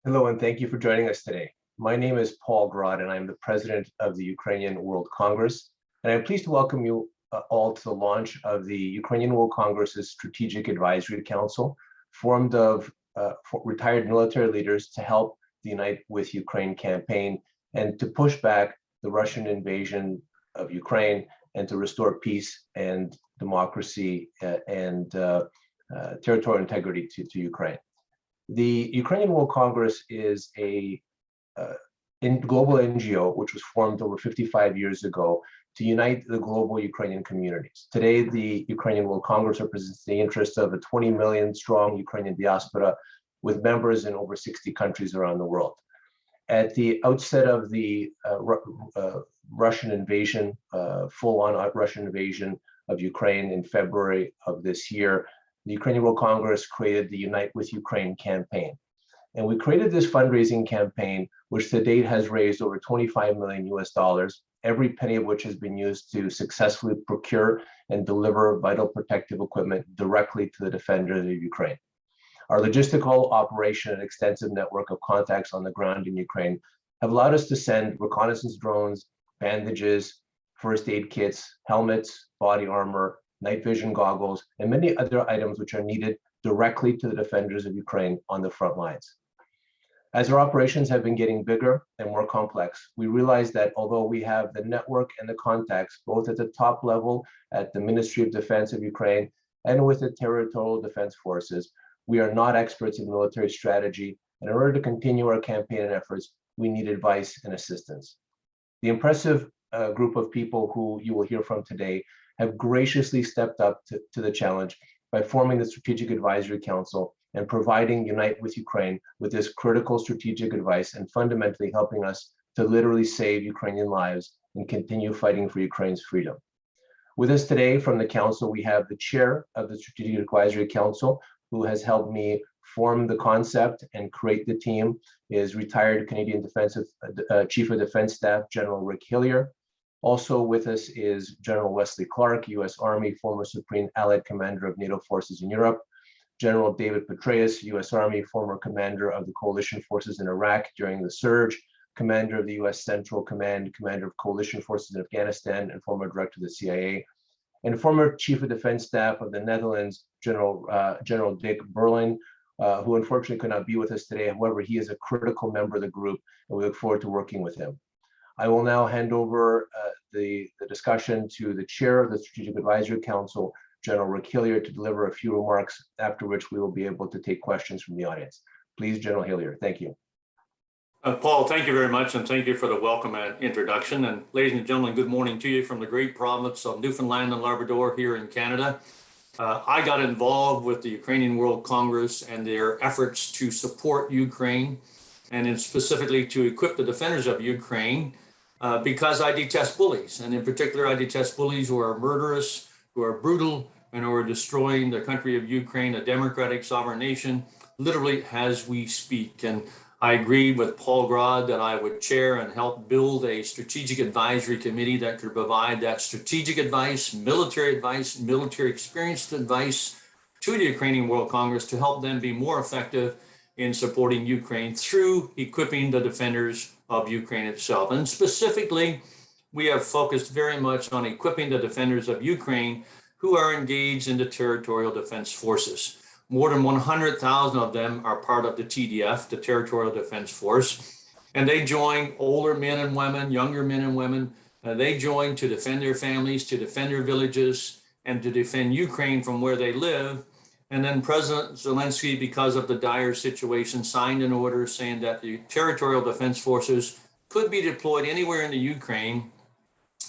Hello, and thank you for joining us today. My name is Paul Grod, and I'm the president of the Ukrainian World Congress. And I'm pleased to welcome you all to the launch of the Ukrainian World Congress's Strategic Advisory Council, formed of retired military leaders to help the Unite with Ukraine campaign and to push back the Russian invasion of Ukraine and to restore peace and democracy and territorial integrity to Ukraine. The Ukrainian World Congress is a global NGO which was formed over 55 years ago to unite the global Ukrainian communities. Today, the Ukrainian World Congress represents the interests of a 20 million strong Ukrainian diaspora with members in over 60 countries around the world. At the outset of the Russian invasion, full-on Russian invasion of Ukraine in February of this year, the Ukrainian World Congress created the Unite with Ukraine campaign. And we created this fundraising campaign, which to date has raised over 25 million US dollars, every penny of which has been used to successfully procure and deliver vital protective equipment directly to the defenders of Ukraine. Our logistical operation and extensive network of contacts on the ground in Ukraine have allowed us to send reconnaissance drones, bandages, first aid kits, helmets, body armor, night vision goggles, and many other items which are needed directly to the defenders of Ukraine on the front lines. As our operations have been getting bigger and more complex, we realize that although we have the network and the contacts, both at the top level at the Ministry of Defense of Ukraine and with the territorial defense forces, we are not experts in military strategy. And in order to continue our campaign and efforts, we need advice and assistance. The impressive group of people who you will hear from today have graciously stepped up to the challenge by forming the Strategic Advisory Council and providing Unite with Ukraine with this critical strategic advice and fundamentally helping us to literally save Ukrainian lives and continue fighting for Ukraine's freedom. With us today from the Council, we have the Chair of the Strategic Advisory Council, who has helped me form the concept and create the team, is retired Canadian Chief of Defense Staff, General Rick Hillier. Also with us is General Wesley Clark, U.S. Army, former Supreme Allied Commander of NATO forces in Europe. General David Petraeus, U.S. Army, former Commander of the Coalition Forces in Iraq during the surge, Commander of the U.S. Central Command, Commander of Coalition Forces in Afghanistan, and former Director of the CIA. And former Chief of Defense Staff of the Netherlands, General Dick Berlijn, who unfortunately could not be with us today. However, he is a critical member of the group, and we look forward to working with him. I will now hand over the discussion to the Chair of the Strategic Advisory Council, General Rick Hillier, to deliver a few remarks, after which we will be able to take questions from the audience. Please, General Hillier, thank you. Paul, thank you very much, and thank you for the welcome and introduction. And ladies and gentlemen, good morning to you from the great province of Newfoundland and Labrador here in Canada. I got involved with the Ukrainian World Congress and their efforts to support Ukraine, and specifically to equip the defenders of Ukraine, because I detest bullies. And in particular, I detest bullies who are murderous, who are brutal, and who are destroying the country of Ukraine, a democratic sovereign nation, literally as we speak. And I agreed with Paul Grod that I would chair and help build a strategic advisory committee that could provide that strategic advice, military experienced advice to the Ukrainian World Congress to help them be more effective in supporting Ukraine through equipping the defenders of Ukraine itself. And specifically, we have focused very much on equipping the defenders of Ukraine who are engaged in the territorial defense forces. More than 100,000 of them are part of the TDF, the Territorial Defense Force, and they join older men and women, younger men and women. They join to defend their families, to defend their villages, and to defend Ukraine from where they live. And then President Zelensky, because of the dire situation, signed an order saying that the Territorial Defense Forces could be deployed anywhere in the Ukraine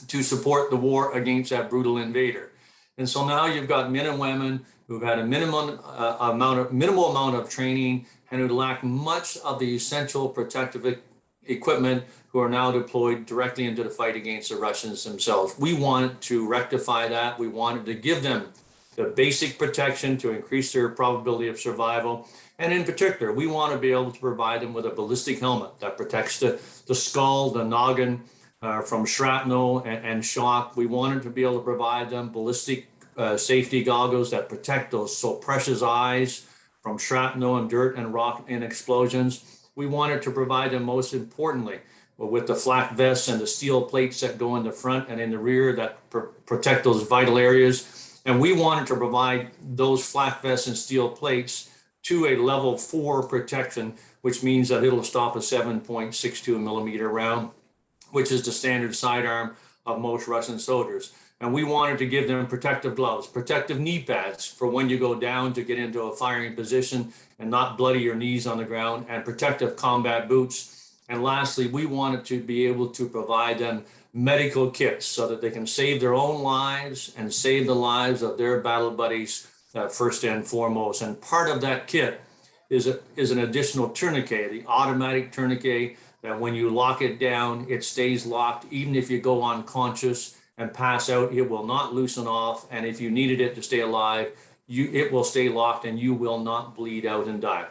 to support the war against that brutal invader. And so now you've got men and women who've had a minimal amount of training and who lack much of the essential protective equipment, who are now deployed directly into the fight against the Russians themselves. We wanted to rectify that. We wanted to give them the basic protection to increase their probability of survival. And in particular, we want to be able to provide them with a ballistic helmet that protects the skull, the noggin from shrapnel and shock. We wanted to be able to provide them ballistic safety goggles that protect those so precious eyes from shrapnel and dirt and rock and explosions. we wanted to provide them, most importantly, with the flak vests and the steel plates that go in the front and in the rear that protect those vital areas. And we wanted to provide those flak vests and steel plates to a level 4 protection, which means that it'll stop a 7.62 millimeter round, which is the standard sidearm of most Russian soldiers. And we wanted to give them protective gloves, protective knee pads for when you go down to get into a firing position and not bloody your knees on the ground, and protective combat boots. And lastly, we wanted to be able to provide them medical kits so that they can save their own lives and save the lives of their battle buddies first and foremost. And part of that kit is an additional tourniquet, the automatic tourniquet, that when you lock it down, it stays locked. Even if you go unconscious and pass out, it will not loosen off. And if you needed it to stay alive, it will stay locked and you will not bleed out and die.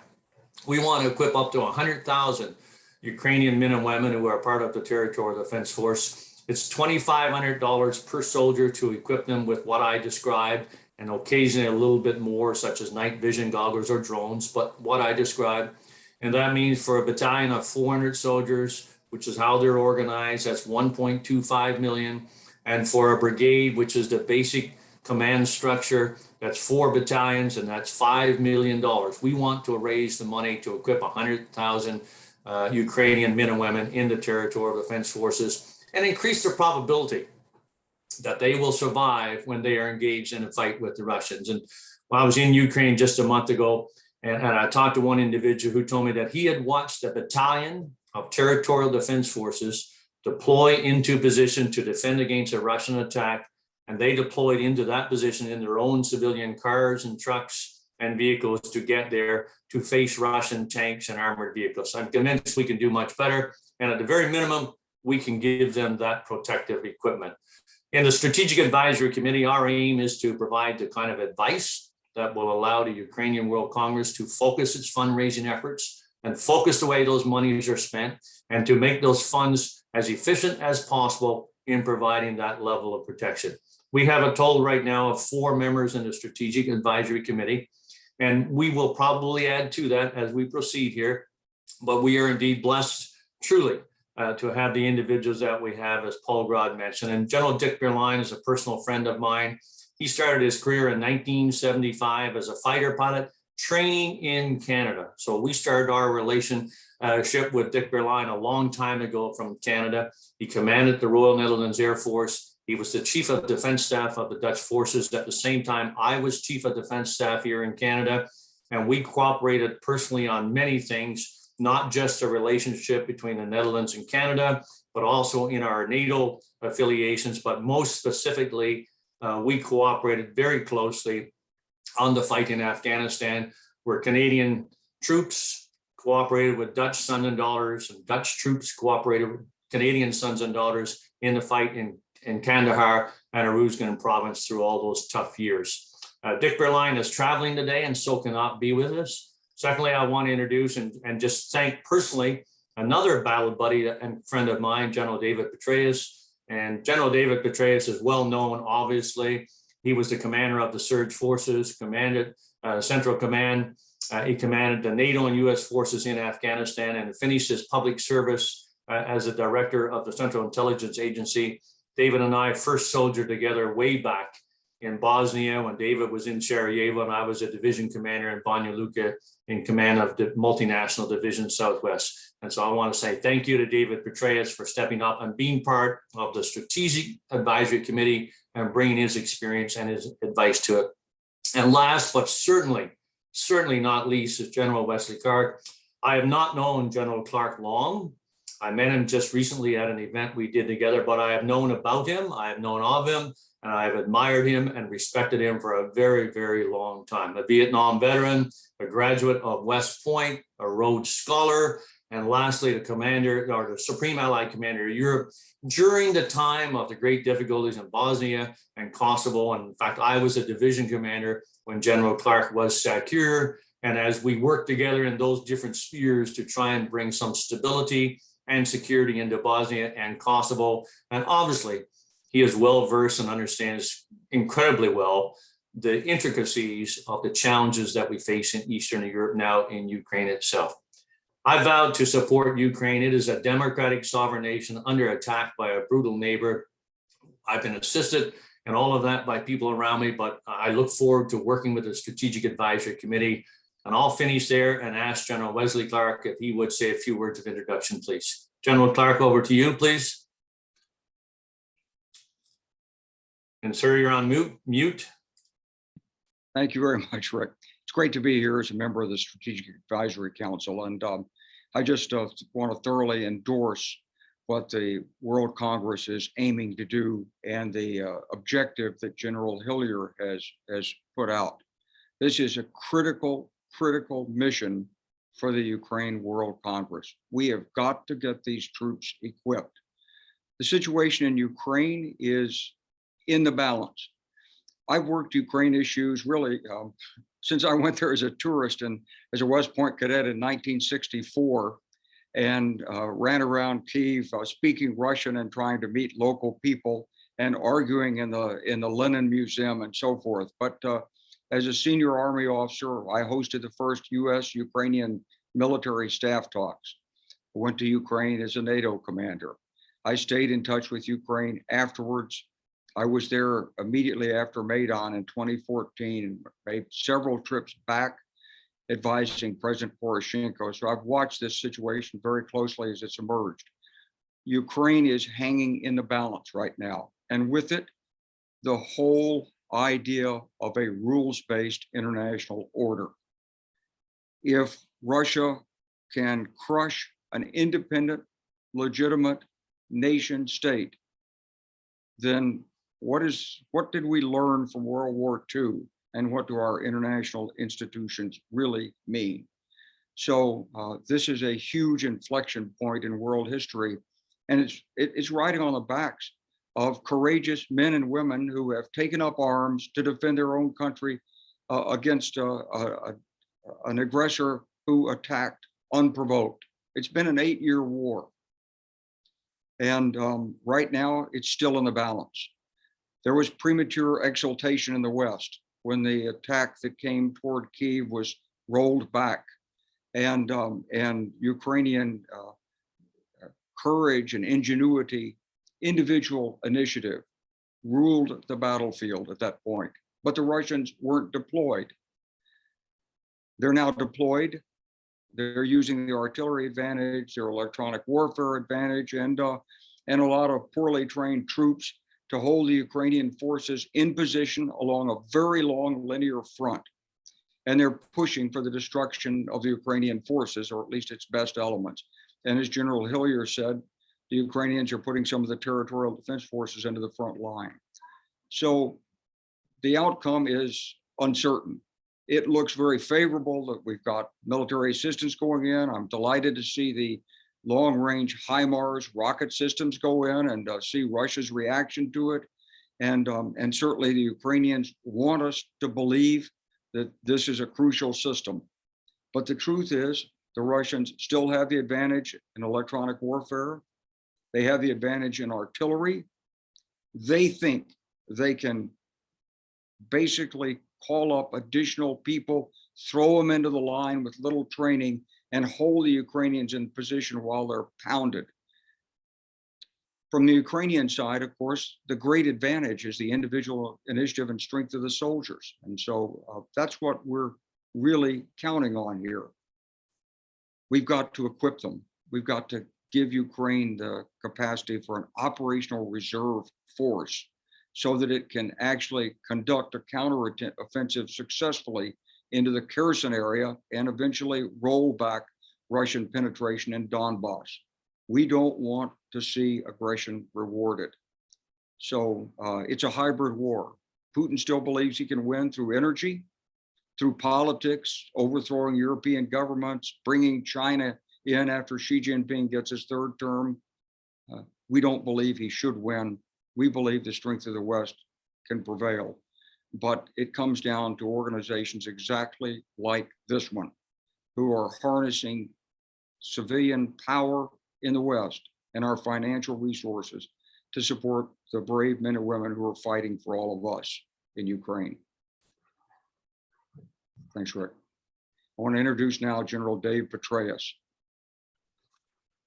We want to equip up to 100,000 Ukrainian men and women who are part of the Territorial Defense Force. It's $2,500 per soldier to equip them with what I described, and occasionally a little bit more, such as night vision goggles or drones, but what I described. And that means for a battalion of 400 soldiers, which is how they're organized, that's 1.25 million. And for a brigade, which is the basic command structure, that's 4 battalions, and that's $5 million. We want to raise the money to equip 100,000 Ukrainian men and women in the Territorial Defense Forces and increase the probability that they will survive when they are engaged in a fight with the Russians. And I was in Ukraine just a month ago, and I talked to one individual who told me that he had watched a battalion of Territorial Defense Forces deploy into position to defend against a Russian attack. And they deployed into that position in their own civilian cars and trucks and vehicles to get there to face Russian tanks and armored vehicles. I'm convinced we can do much better. And at the very minimum, we can give them that protective equipment. In the Strategic Advisory Committee, our aim is to provide the kind of advice that will allow the Ukrainian World Congress to focus its fundraising efforts and focus the way those monies are spent, and to make those funds as efficient as possible in providing that level of protection. We have a total right now of 4 members in the Strategic Advisory Committee, and we will probably add to that as we proceed here. But we are indeed blessed, truly, to have the individuals that we have, as Paul Grod mentioned. And General Dick Berlijn is a personal friend of mine. He started his career in 1975 as a fighter pilot, training in Canada. So we started our relationship with Dick Berlijn a long time ago from Canada. He commanded the Royal Netherlands Air Force. He was the Chief of Defense Staff of the Dutch forces. At the same time, I was Chief of Defense Staff here in Canada. And we cooperated personally on many things, not just a relationship between the Netherlands and Canada, but also in our NATO affiliations. But most specifically, we cooperated very closely on the fight in Afghanistan, where Canadian troops cooperated with Dutch sons and daughters, and Dutch troops cooperated with Canadian sons and daughters in the fight in Kandahar and Uruzgan province through all those tough years. Dick Berlijn is traveling today and so cannot be with us. Secondly, I want to introduce and just thank personally another battle buddy and friend of mine, General David Petraeus. And General David Petraeus is well known, obviously. He was the commander of the Surge Forces, commanded Central Command. He commanded the NATO and US forces in Afghanistan, and finished his public service as a director of the Central Intelligence Agency. David and I first soldiered together way back in Bosnia when David was in Sarajevo and I was a division commander in Banja Luka in command of the multinational division Southwest. And so I want to say thank you to David Petraeus for stepping up and being part of the Strategic Advisory Committee and bringing his experience and his advice to it. And last, but certainly not least, is General Wesley Clark. I have not known General Clark long. I met him just recently at an event we did together, but I have known about him, I have known of him, and I have admired him and respected him for a very, very long time. A Vietnam veteran, a graduate of West Point, a Rhodes Scholar, and lastly, the commander, or the Supreme Allied Commander of Europe during the time of the great difficulties in Bosnia and Kosovo. And in fact, I was a division commander when General Clark was SACEUR. And as we worked together in those different spheres to try and bring some stability and security into Bosnia and Kosovo. And obviously, he is well-versed and understands incredibly well the intricacies of the challenges that we face in Eastern Europe, now in Ukraine itself. I vowed to support Ukraine. It is a democratic sovereign nation under attack by a brutal neighbor. I've been assisted in all of that by people around me, but I look forward to working with the Strategic Advisory Committee. And I'll finish there and ask General Wesley Clark if he would say a few words of introduction, please. General Clark, over to you, please. And sir, you're on mute. Thank you very much, Rick. It's great to be here as a member of the Strategic Advisory Council. And I just want to thoroughly endorse what the World Congress is aiming to do and the objective that General Hillier has put out. This is a critical mission for the Ukraine World Congress. We have got to get these troops equipped. The situation in Ukraine is in the balance. I've worked Ukraine issues really since I went there as a tourist and as a West Point cadet in 1964, and ran around Kyiv speaking Russian and trying to meet local people and arguing in the Lenin Museum and so forth. But as a senior Army officer, I hosted the first U.S.-Ukrainian military staff talks. I went to Ukraine as a NATO commander. I stayed in touch with Ukraine afterwards. I was there immediately after Maidan in 2014 and made several trips back advising President Poroshenko. So I've watched this situation very closely as it's emerged. Ukraine is hanging in the balance right now. And with it, the whole idea of a rules-based international order. If Russia can crush an independent, legitimate nation state, then what did we learn from World War II, and what do our international institutions really mean? So this is a huge inflection point in world history, and it's riding on the backs of courageous men and women who have taken up arms to defend their own country against an aggressor who attacked unprovoked. It's been an 8-year war, and right now it's still in the balance. There was premature exultation in the West when the attack that came toward Kyiv was rolled back, and Ukrainian courage and ingenuity, individual initiative ruled the battlefield at that point. But the Russians weren't deployed. They're now deployed. They're using the artillery advantage, their electronic warfare advantage, and a lot of poorly trained troops to hold the Ukrainian forces in position along a very long linear front. And they're pushing for the destruction of the Ukrainian forces, or at least its best elements. And as General Hillier said, the Ukrainians are putting some of the territorial defense forces into the front line. So the outcome is uncertain. It looks very favorable that we've got military assistance going in. I'm delighted to see the long-range HIMARS rocket systems go in and see Russia's reaction to it. And certainly the Ukrainians want us to believe that this is a crucial system. But the truth is, the Russians still have the advantage in electronic warfare. They have the advantage in artillery. They think they can basically call up additional people, throw them into the line with little training, and hold the Ukrainians in position while they're pounded. From the Ukrainian side, of course, the great advantage is the individual initiative and strength of the soldiers. And so that's what we're really counting on here. We've got to equip them. We've got to give Ukraine the capacity for an operational reserve force so that it can actually conduct a counteroffensive successfully into the Kherson area and eventually roll back Russian penetration in Donbass. We don't want to see aggression rewarded. So it's a hybrid war. Putin still believes he can win through energy, through politics, overthrowing European governments, bringing China in after Xi Jinping gets his third term. We don't believe he should win. We believe the strength of the West can prevail. But it comes down to organizations exactly like this one, who are harnessing civilian power in the West and our financial resources to support the brave men and women who are fighting for all of us in Ukraine. Thanks, Rick. I want to introduce now General Dave Petraeus.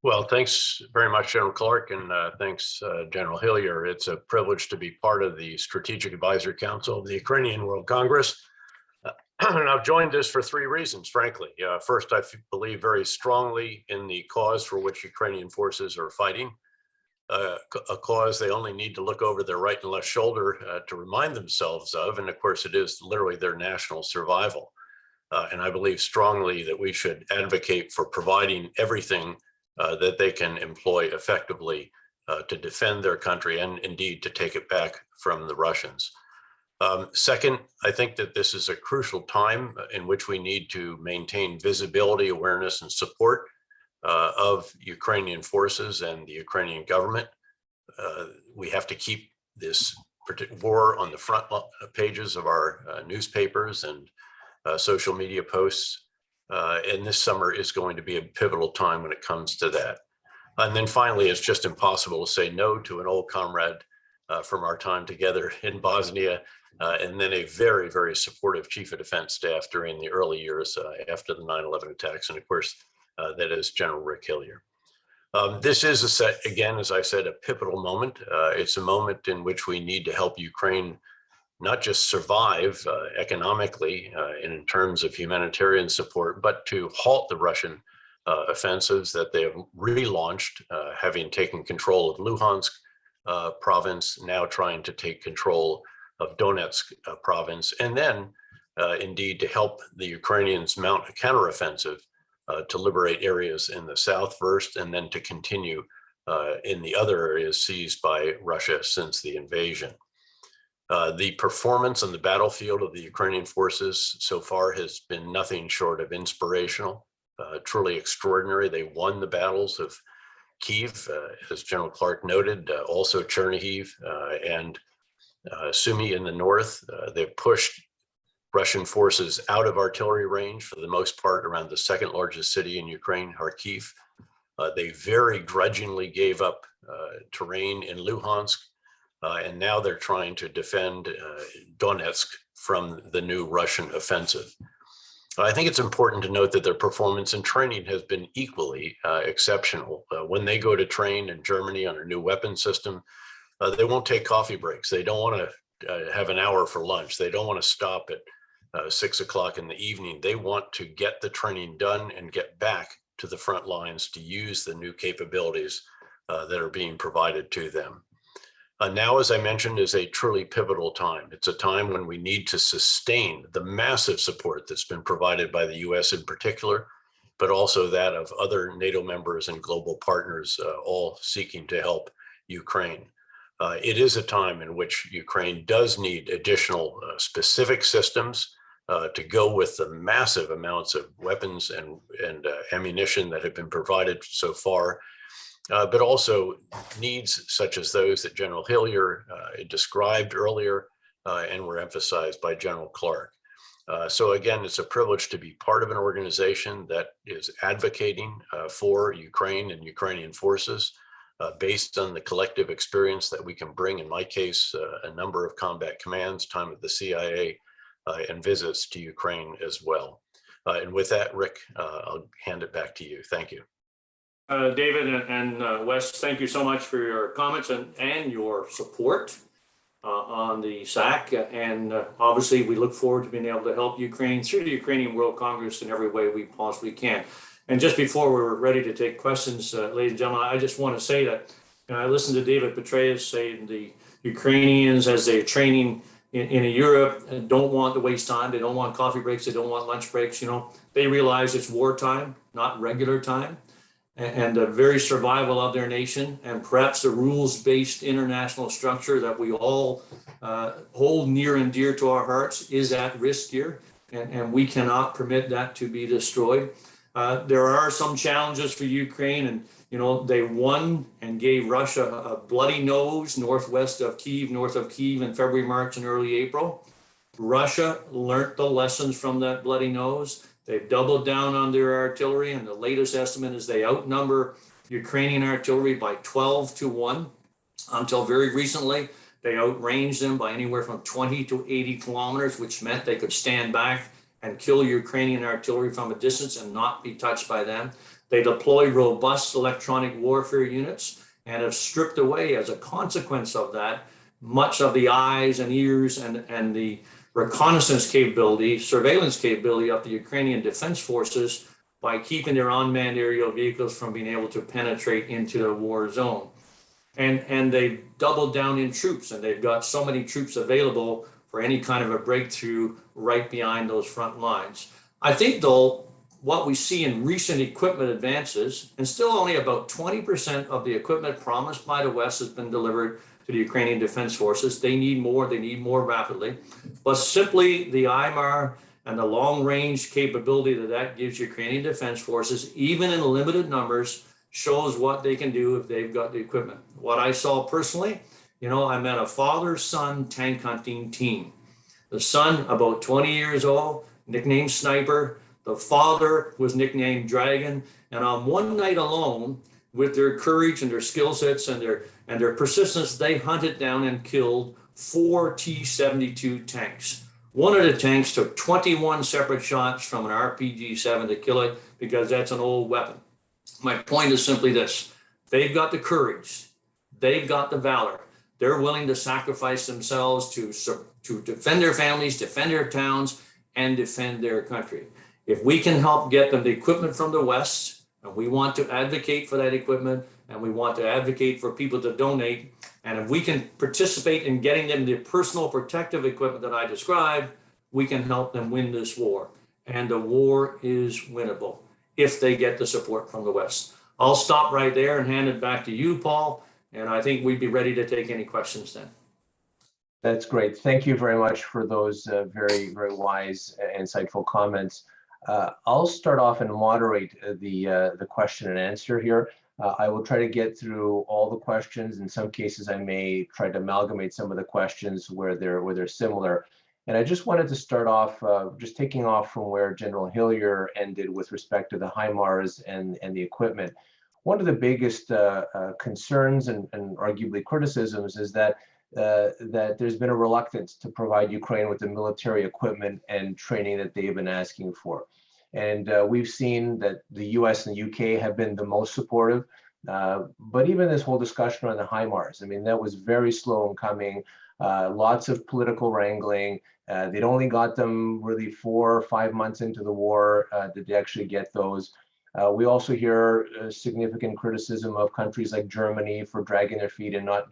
Well, thanks very much, General Clark, and thanks, General Hillier. It's a privilege to be part of the Strategic Advisory Council of the Ukrainian World Congress. And I've joined this for three reasons, frankly. First, I believe very strongly in the cause for which Ukrainian forces are fighting, a cause they only need to look over their right and left shoulder to remind themselves of. And of course, it is literally their national survival. And I believe strongly that we should advocate for providing everything that they can employ effectively to defend their country and indeed to take it back from the Russians. Second, I think that this is a crucial time in which we need to maintain visibility, awareness, and support of Ukrainian forces and the Ukrainian government. We have to keep this war on the front pages of our newspapers and social media posts. And this summer is going to be a pivotal time when it comes to that. And then finally, it's just impossible to say no to an old comrade from our time together in Bosnia, and then a very, very supportive chief of defense staff during the early years after the 9/11 attacks. And of course, that is General Rick Hillier. This is, again, as I said, a pivotal moment. It's a moment in which we need to help Ukraine not just survive economically in terms of humanitarian support, but to halt the Russian offensives that they have relaunched, having taken control of Luhansk province, now trying to take control of Donetsk province, and then indeed to help the Ukrainians mount a counteroffensive to liberate areas in the south first, and then to continue in the other areas seized by Russia since the invasion. The performance on the battlefield of the Ukrainian forces so far has been nothing short of inspirational, truly extraordinary. They won the battles of Kyiv, as General Clark noted, also Chernihiv and Sumy in the north. They've pushed Russian forces out of artillery range for the most part around the second largest city in Ukraine, Kharkiv. They very grudgingly gave up terrain in Luhansk. And now they're trying to defend Donetsk from the new Russian offensive. I think it's important to note that their performance and training has been equally exceptional. When they go to train in Germany on a new weapon system, they won't take coffee breaks. They don't want to have an hour for lunch. They don't want to stop at 6 o'clock in the evening. They want to get the training done and get back to the front lines to use the new capabilities that are being provided to them. Now, as I mentioned, is a truly pivotal time. It's a time when we need to sustain the massive support that's been provided by the US in particular, but also that of other NATO members and global partners, all seeking to help Ukraine. It is a time in which Ukraine does need additional specific systems to go with the massive amounts of weapons and ammunition that have been provided so far. But also needs such as those that General Hillier described earlier and were emphasized by General Clark. So again, it's a privilege to be part of an organization that is advocating for Ukraine and Ukrainian forces based on the collective experience that we can bring, in my case, a number of combat commands, time at the CIA, and visits to Ukraine as well. And with that, Rick, I'll hand it back to you. Thank you. David and Wes, thank you so much for your comments and your support on the SAC. And obviously, we look forward to being able to help Ukraine through the Ukrainian World Congress in every way we possibly can. And just before we're ready to take questions, ladies and gentlemen, I just want to say that I listened to David Petraeus say the Ukrainians, as they're training in Europe, don't want to waste time. They don't want coffee breaks. They don't want lunch breaks. They realize it's wartime, not regular time. And the very survival of their nation, and perhaps the rules-based international structure that we all hold near and dear to our hearts is at risk here, and we cannot permit that to be destroyed. There are some challenges for Ukraine, and they won and gave Russia a bloody nose northwest of Kyiv, north of Kyiv in February, March, and early April. Russia learned the lessons from that bloody nose. They've doubled down on their artillery, and the latest estimate is they outnumber Ukrainian artillery by 12-1. Until very recently, they outranged them by anywhere from 20 to 80 kilometers, which meant they could stand back and kill Ukrainian artillery from a distance and not be touched by them. They deploy robust electronic warfare units and have stripped away, as a consequence of that, much of the eyes and ears and the reconnaissance capability, surveillance capability of the Ukrainian defense forces by keeping their unmanned aerial vehicles from being able to penetrate into the war zone. And they've doubled down in troops, and they've got so many troops available for any kind of a breakthrough right behind those front lines. I think, though, what we see in recent equipment advances, and still only about 20% of the equipment promised by the West has been delivered to the Ukrainian Defense Forces. They need more rapidly. But simply the IMAR and the long-range capability that gives Ukrainian Defense Forces, even in limited numbers, shows what they can do if they've got the equipment. What I saw personally, I met a father-son tank hunting team. The son, about 20 years old, nicknamed Sniper. The father was nicknamed Dragon. And on one night alone, with their courage and their skill sets and their persistence, they hunted down and killed 4 T-72 tanks. One of the tanks took 21 separate shots from an RPG-7 to kill it, because that's an old weapon. My point is simply this: they've got the courage, they've got the valor, they're willing to sacrifice themselves to defend their families, defend their towns, and defend their country. If we can help get them the equipment from the West, and we want to advocate for that equipment, and we want to advocate for people to donate, and if we can participate in getting them the personal protective equipment that I described, we can help them win this war. And the war is winnable if they get the support from the West. I'll stop right there and hand it back to you, Paul, and I think we'd be ready to take any questions then. That's great. Thank you very much for those very, very wise, insightful comments. I'll start off and moderate the question and answer here. I will try to get through all the questions. In some cases, I may try to amalgamate some of the questions where they're similar. And I just wanted to start off, just taking off from where General Hillier ended with respect to the HIMARS and the equipment. One of the biggest concerns and arguably criticisms is that there's been a reluctance to provide Ukraine with the military equipment and training that they've been asking for. And we've seen that the US and UK have been the most supportive. But even this whole discussion on the HIMARS, I mean, that was very slow in coming. Lots of political wrangling. They'd only got them really 4 or 5 months into the war did they actually get those. We also hear significant criticism of countries like Germany for dragging their feet and not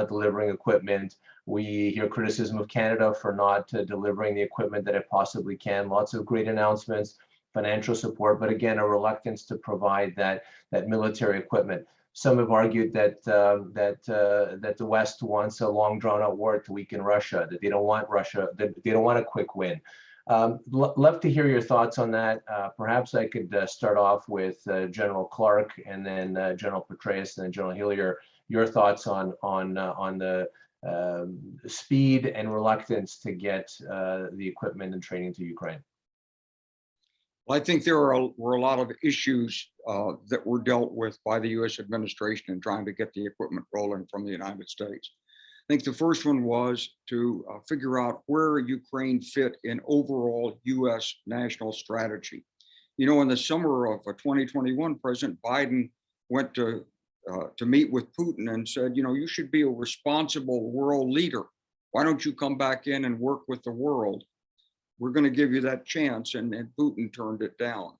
delivering equipment. We hear criticism of Canada for not delivering the equipment that it possibly can. Lots of great announcements, financial support, but again, a reluctance to provide that military equipment. Some have argued that the West wants a long, drawn-out war to weaken Russia. That they don't want Russia. That they don't want a quick win. Love to hear your thoughts on that. Perhaps I could start off with General Clark, and then General Petraeus, and then General Hillier. Your thoughts on the speed and reluctance to get the equipment and training to Ukraine. Well, I think there were a lot of issues that were dealt with by the U.S. administration in trying to get the equipment rolling from the United States. I think the first one was to figure out where Ukraine fit in overall U.S. national strategy. You know, in the summer of 2021, President Biden went to meet with Putin and said, you know, you should be a responsible world leader. Why don't you come back in and work with the world? We're going to give you that chance. And Putin turned it down.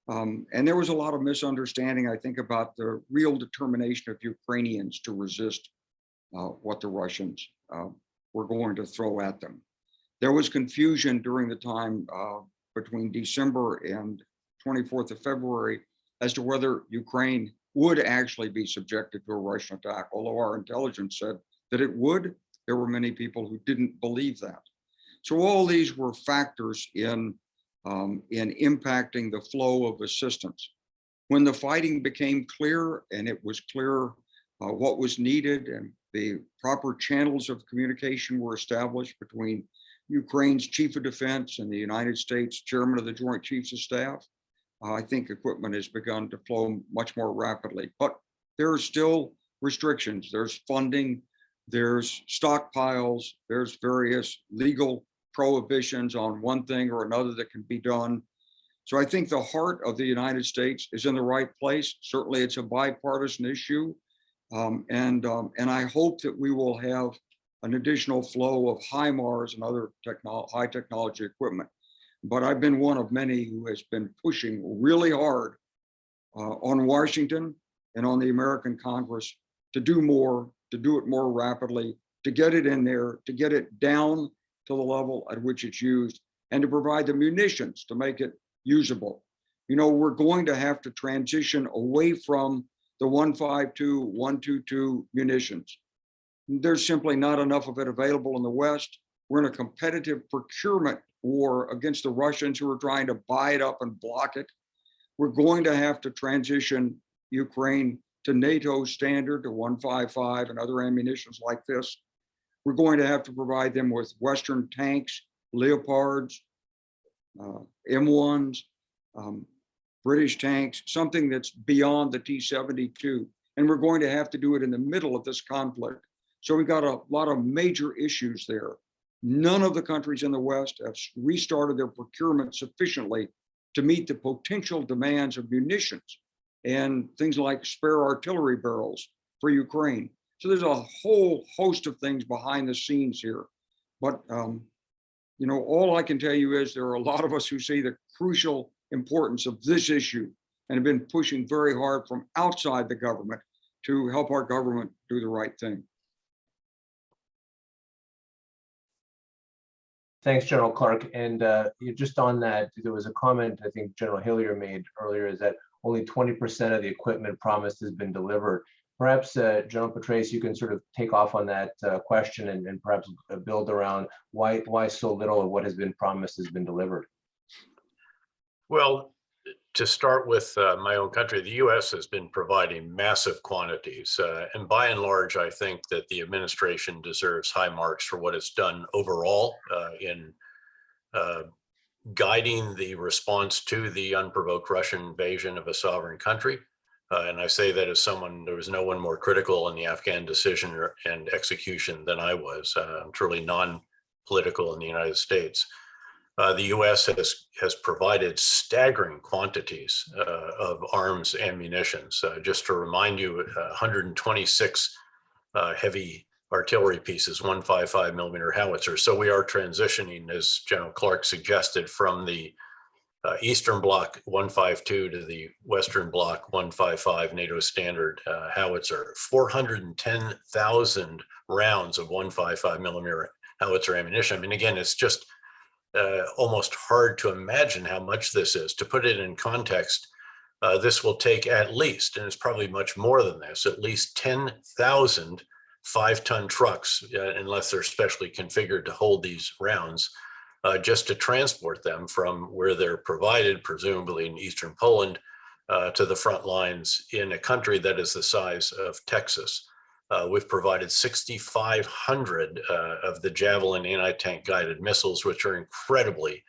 And there was a lot of misunderstanding, I think, about the real determination of Ukrainians to resist what the Russians were going to throw at them. There was confusion during the time between December and 24th of February as to whether Ukraine would actually be subjected to a Russian attack. Although our intelligence said that it would, there were many people who didn't believe that. So all these were factors in impacting the flow of assistance. When the fighting became clear and it was clear what was needed and the proper channels of communication were established between Ukraine's chief of defense and the United States chairman of the Joint Chiefs of Staff, I think equipment has begun to flow much more rapidly. But there are still restrictions. There's funding, there's stockpiles, there's various legal prohibitions on one thing or another that can be done. So I think the heart of the United States is in the right place. Certainly, it's a bipartisan issue. And I hope that we will have an additional flow of HIMARS and other high technology equipment. But I've been one of many who has been pushing really hard on Washington and on the American Congress to do more, to do it more rapidly, to get it in there, to get it down to the level at which it's used, and to provide the munitions to make it usable. You know, we're going to have to transition away from the 152, 122 munitions. There's simply not enough of it available in the West. We're in a competitive procurement war against the Russians who are trying to buy it up and block it. We're going to have to transition Ukraine to NATO standard, to 155 and other ammunitions like this. We're going to have to provide them with Western tanks, Leopards, M1s, British tanks, something that's beyond the T-72. And we're going to have to do it in the middle of this conflict. So we've got a lot of major issues there. None of the countries in the West have restarted their procurement sufficiently to meet the potential demands of munitions and things like spare artillery barrels for Ukraine. So there's a whole host of things behind the scenes here. But you know, all I can tell you is there are a lot of us who see the crucial importance of this issue and have been pushing very hard from outside the government to help our government do the right thing. Thanks, General Clark. And just on that, there was a comment I think General Hillier made earlier, is that only 20% of the equipment promised has been delivered. Perhaps, General Petraeus, you can sort of take off on that question and perhaps build around why so little of what has been promised has been delivered. Well, to start with my own country, the U.S. has been providing massive quantities. And by and large, I think that the administration deserves high marks for what it's done overall in guiding the response to the unprovoked Russian invasion of a sovereign country. And I say that as someone, there was no one more critical in the Afghan decision and execution than I was. I'm truly non-political in the United States. The U.S. has provided staggering quantities of arms and munitions. Just to remind you, 126 heavy artillery pieces, 155 millimeter howitzers. So we are transitioning, as General Clark suggested, from the Eastern Bloc 152 to the Western Bloc 155 NATO standard howitzer. 410,000 rounds of 155 millimeter howitzer ammunition. I mean, again, it's just almost hard to imagine how much this is. To put it in context, this will take at least, and it's probably much more than this, at least 10,000 5-ton trucks, unless they're specially configured to hold these rounds, just to transport them from where they're provided, presumably in Eastern Poland, to the front lines in a country that is the size of Texas. We've provided 6,500 of the Javelin anti-tank guided missiles, which are incredibly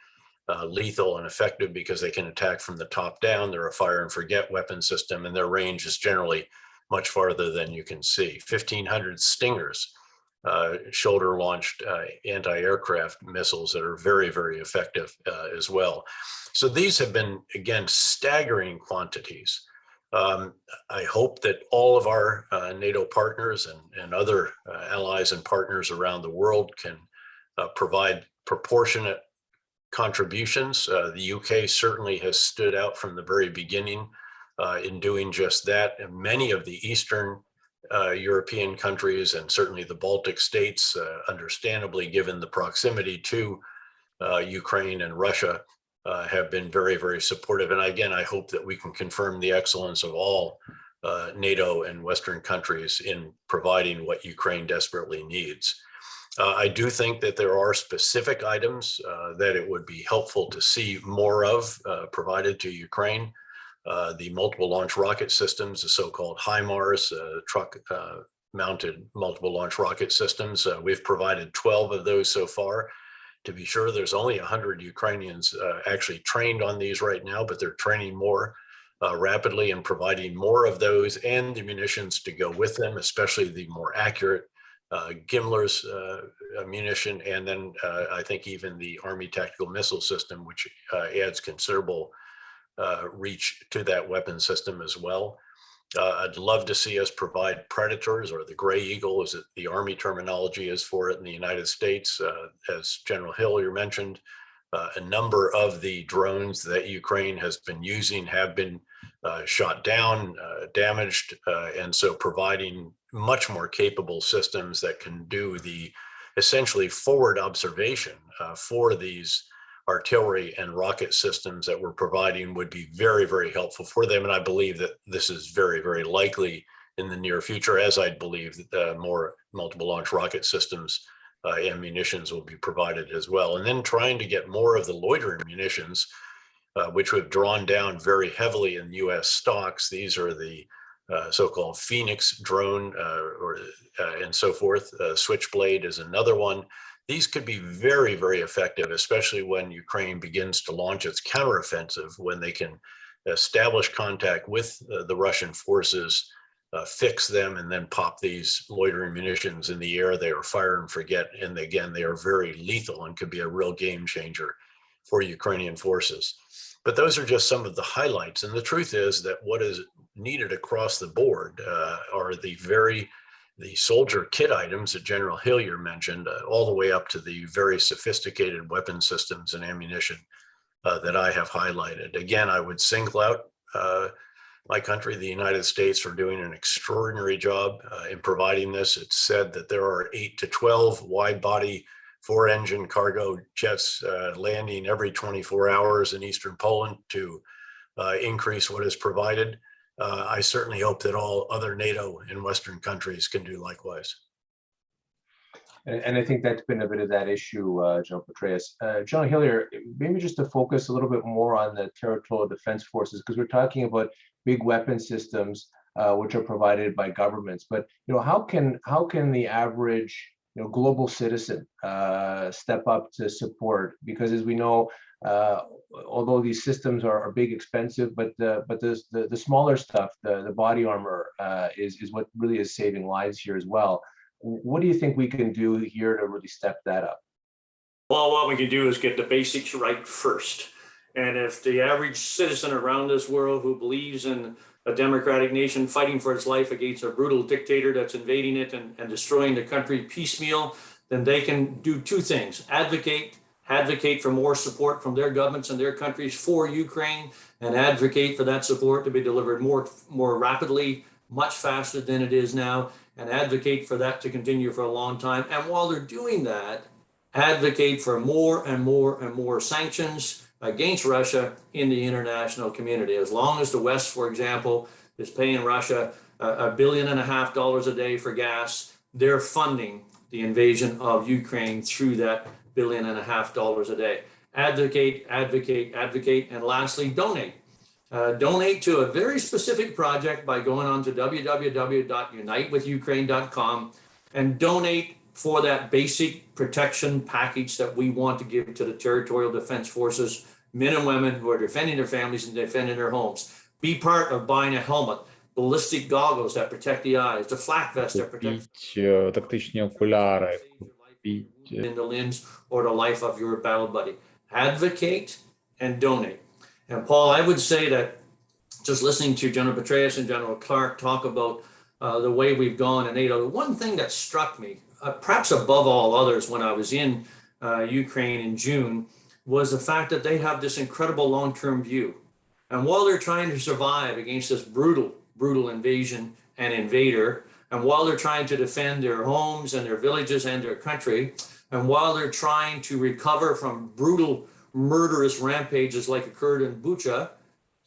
lethal and effective because they can attack from the top down. They're a fire and forget weapon system, and their range is generally much farther than you can see. 1,500 Stingers, shoulder-launched anti-aircraft missiles that are very, very effective as well. So these have been, again, staggering quantities. I hope that all of our NATO partners and other allies and partners around the world can provide proportionate contributions. The UK certainly has stood out from the very beginning in doing just that. And many of the Eastern European countries and certainly the Baltic states, understandably given the proximity to Ukraine and Russia, have been very, very supportive. And again, I hope that we can confirm the excellence of all NATO and Western countries in providing what Ukraine desperately needs. I do think that there are specific items that it would be helpful to see more of provided to Ukraine. The multiple launch rocket systems, the so-called HIMARS, truck-mounted multiple launch rocket systems. We've provided 12 of those so far. To be sure, there's only 100 Ukrainians actually trained on these right now, but they're training more rapidly and providing more of those and the munitions to go with them, especially the more accurate Gimler's munition, and then I think even the Army Tactical Missile System, which adds considerable reach to that weapon system as well. I'd love to see us provide Predators, or the Gray Eagle, as the Army terminology is for it in the United States. As General Hillier mentioned, a number of the drones that Ukraine has been using have been shot down, damaged, and so providing much more capable systems that can do the essentially forward observation for these artillery and rocket systems that we're providing would be very, very helpful for them. And I believe that this is very, very likely in the near future, as I believe that more multiple launch rocket systems and munitions will be provided as well. And then trying to get more of the loitering munitions, which we've drawn down very heavily in US stocks. These are the so-called Phoenix drone and so forth. Switchblade is another one. These could be very, very effective, especially when Ukraine begins to launch its counteroffensive, when they can establish contact with the Russian forces, fix them, and then pop these loitering munitions in the air. They are fire and forget. And again, they are very lethal and could be a real game changer for Ukrainian forces. But those are just some of the highlights. And the truth is that what is needed across the board are the soldier kit items that General Hillier mentioned, all the way up to the very sophisticated weapon systems and ammunition that I have highlighted. Again, I would single out my country, the United States, for doing an extraordinary job in providing this. It's said that there are 8 to 12 wide-body 4-engine cargo jets landing every 24 hours in Eastern Poland to increase what is provided. I certainly hope that all other NATO and Western countries can do likewise. And I think that's been a bit of that issue, General Petraeus. General Hillier, maybe just to focus a little bit more on the territorial defense forces, because we're talking about big weapon systems which are provided by governments. But how can the average global citizen step up to support? Because as we know, although these systems are big, expensive, but the smaller stuff, the body armor, is what really is saving lives here as well. What do you think we can do here to really step that up? Well, what we can do is get the basics right first. And if the average citizen around this world who believes in a democratic nation fighting for its life against a brutal dictator that's invading it and destroying the country piecemeal, then they can do two things: advocate for more support from their governments and their countries for Ukraine, and advocate for that support to be delivered more rapidly, much faster than it is now, and advocate for that to continue for a long time. And while they're doing that, advocate for more and more and more sanctions against Russia in the international community. As long as the West, for example, is paying Russia $1.5 billion a day for gas, they're funding the invasion of Ukraine through that $1.5 billion a day. Advocate, advocate, advocate, and lastly, donate. Donate to a very specific project by going on to www.unitewithukraine.com and donate for that basic protection package that we want to give to the territorial defense forces, men and women who are defending their families and defending their homes. Be part of buying a helmet, ballistic goggles that protect the eyes, the flak vest that protects тактичні окуляри, in the limbs or the life of your battle buddy. Advocate and donate. And Paul, I would say that just listening to General Petraeus and General Clark talk about the way we've gone in NATO, the one thing that struck me, perhaps above all others when I was in Ukraine in June, was the fact that they have this incredible long-term view. And while they're trying to survive against this brutal invasion and invader, and while they're trying to defend their homes and their villages and their country, and while they're trying to recover from brutal, murderous rampages like occurred in Bucha,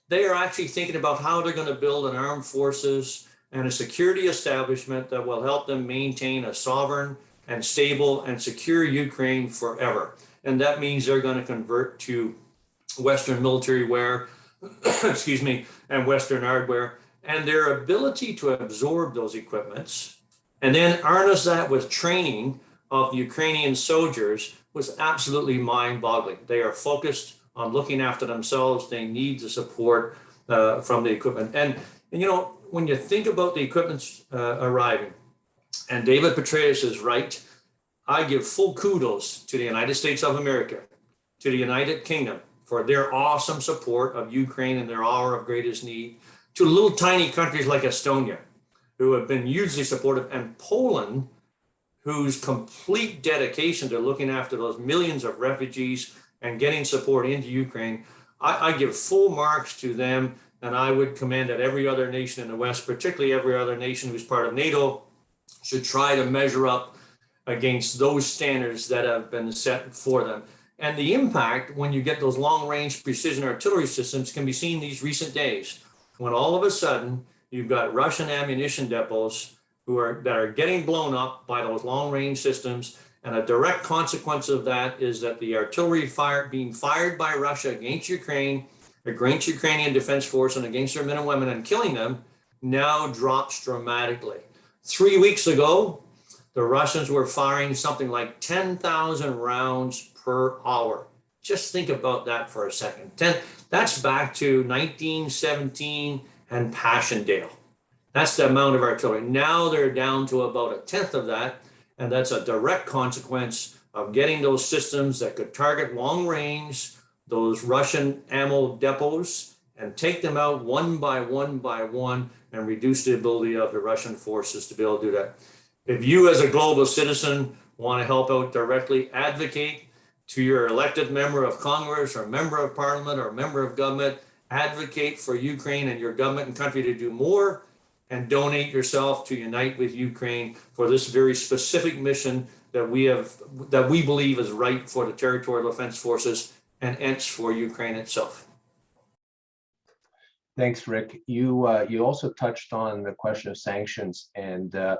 they are actually thinking about how they're going to build an armed forces and a security establishment that will help them maintain a sovereign and stable and secure Ukraine forever. And that means they're going to convert to Western military wear, excuse me, and Western hardware. And their ability to absorb those equipments and then harness that with training of Ukrainian soldiers was absolutely mind-boggling. They are focused on looking after themselves. They need the support from the equipment. And when you think about the equipment arriving, and David Petraeus is right, I give full kudos to the United States of America, to the United Kingdom, for their awesome support of Ukraine in their hour of greatest need, to little tiny countries like Estonia, who have been hugely supportive, and Poland, whose complete dedication to looking after those millions of refugees and getting support into Ukraine. I give full marks to them, and I would commend that every other nation in the West, particularly every other nation who's part of NATO, should try to measure up against those standards that have been set for them. And the impact when you get those long-range precision artillery systems can be seen these recent days, when all of a sudden you've got Russian ammunition depots that are getting blown up by those long-range systems. And a direct consequence of that is that the artillery being fired by Russia against Ukraine, against Ukrainian Defense Force and against their men and women and killing them now drops dramatically. 3 weeks ago, the Russians were firing something like 10,000 rounds per hour. Just think about that for a second. That's back to 1917 and Passchendaele. That's the amount of artillery. Now they're down to about a tenth of that. And that's a direct consequence of getting those systems that could target long range, those Russian ammo depots, and take them out one by one and reduce the ability of the Russian forces to be able to do that. If you as a global citizen want to help out directly, advocate to your elected member of Congress or member of parliament or member of government, advocate for Ukraine and your government and country to do more, and donate yourself to unite with Ukraine for this very specific mission that we believe is right for the territorial defense forces and hence for Ukraine itself. Thanks, Rick. You also touched on the question of sanctions and the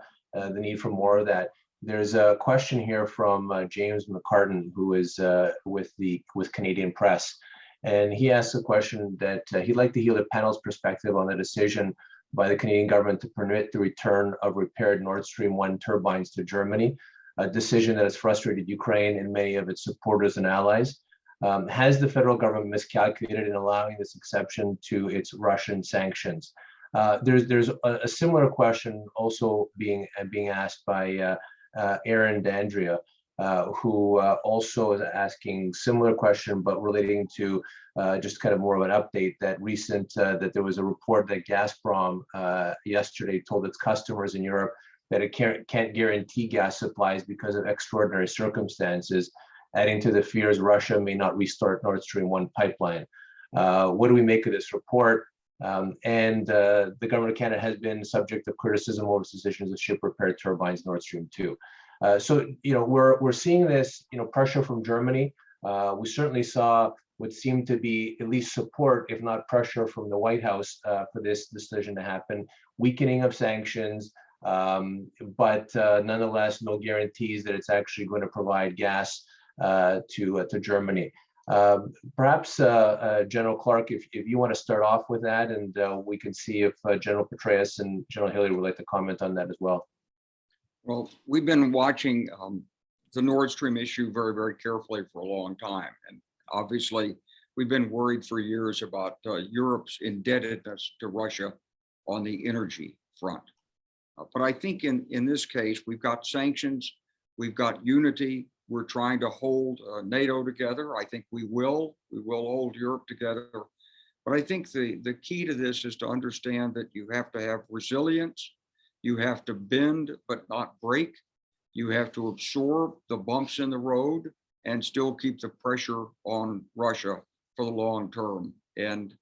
need for more of that. There's a question here from James McCartan, who is with Canadian Press, and he asks a question that he'd like to hear the panel's perspective on the decision by the Canadian government to permit the return of repaired Nord Stream 1 turbines to Germany, a decision that has frustrated Ukraine and many of its supporters and allies. Has the federal government miscalculated in allowing this exception to its Russian sanctions? There's a similar question also being asked by Aaron D'Andrea, who also is asking similar question, but relating to just kind of more of an update that there was a report that Gazprom yesterday told its customers in Europe that it can't guarantee gas supplies because of extraordinary circumstances, adding to the fears Russia may not restart Nord Stream 1 pipeline. What do we make of this report? And the government of Canada has been subject of criticism over its decisions to ship repaired turbines Nord Stream 2. So we're seeing this pressure from Germany. We certainly saw what seemed to be at least support, if not pressure, from the White House for this decision to happen. Weakening of sanctions, but nonetheless, no guarantees that it's actually going to provide gas to Germany. Perhaps General Clark, if you want to start off with that, and we can see if General Petraeus and General Hillier would like to comment on that as well. Well, we've been watching the Nord Stream issue very, very carefully for a long time. And obviously, we've been worried for years about Europe's indebtedness to Russia on the energy front. But I think in this case, we've got sanctions, we've got unity. We're trying to hold NATO together. I think we will hold Europe together. But I think the key to this is to understand that you have to have resilience. You have to bend, but not break. You have to absorb the bumps in the road and still keep the pressure on Russia for the long term. And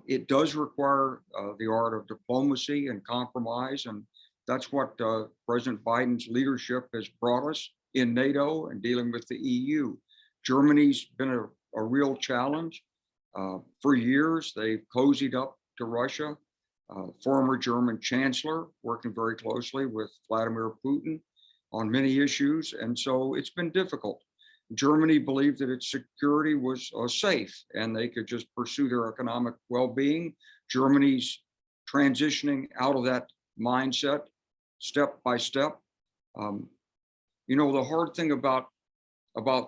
it does require the art of diplomacy and compromise. And that's what President Biden's leadership has brought us in NATO and dealing with the EU. Germany's been a real challenge. For years, they've cozied up to Russia. Former German Chancellor working very closely with Vladimir Putin on many issues. And so it's been difficult. Germany believed that its security was safe and they could just pursue their economic well-being. Germany's transitioning out of that mindset step by step. The hard thing about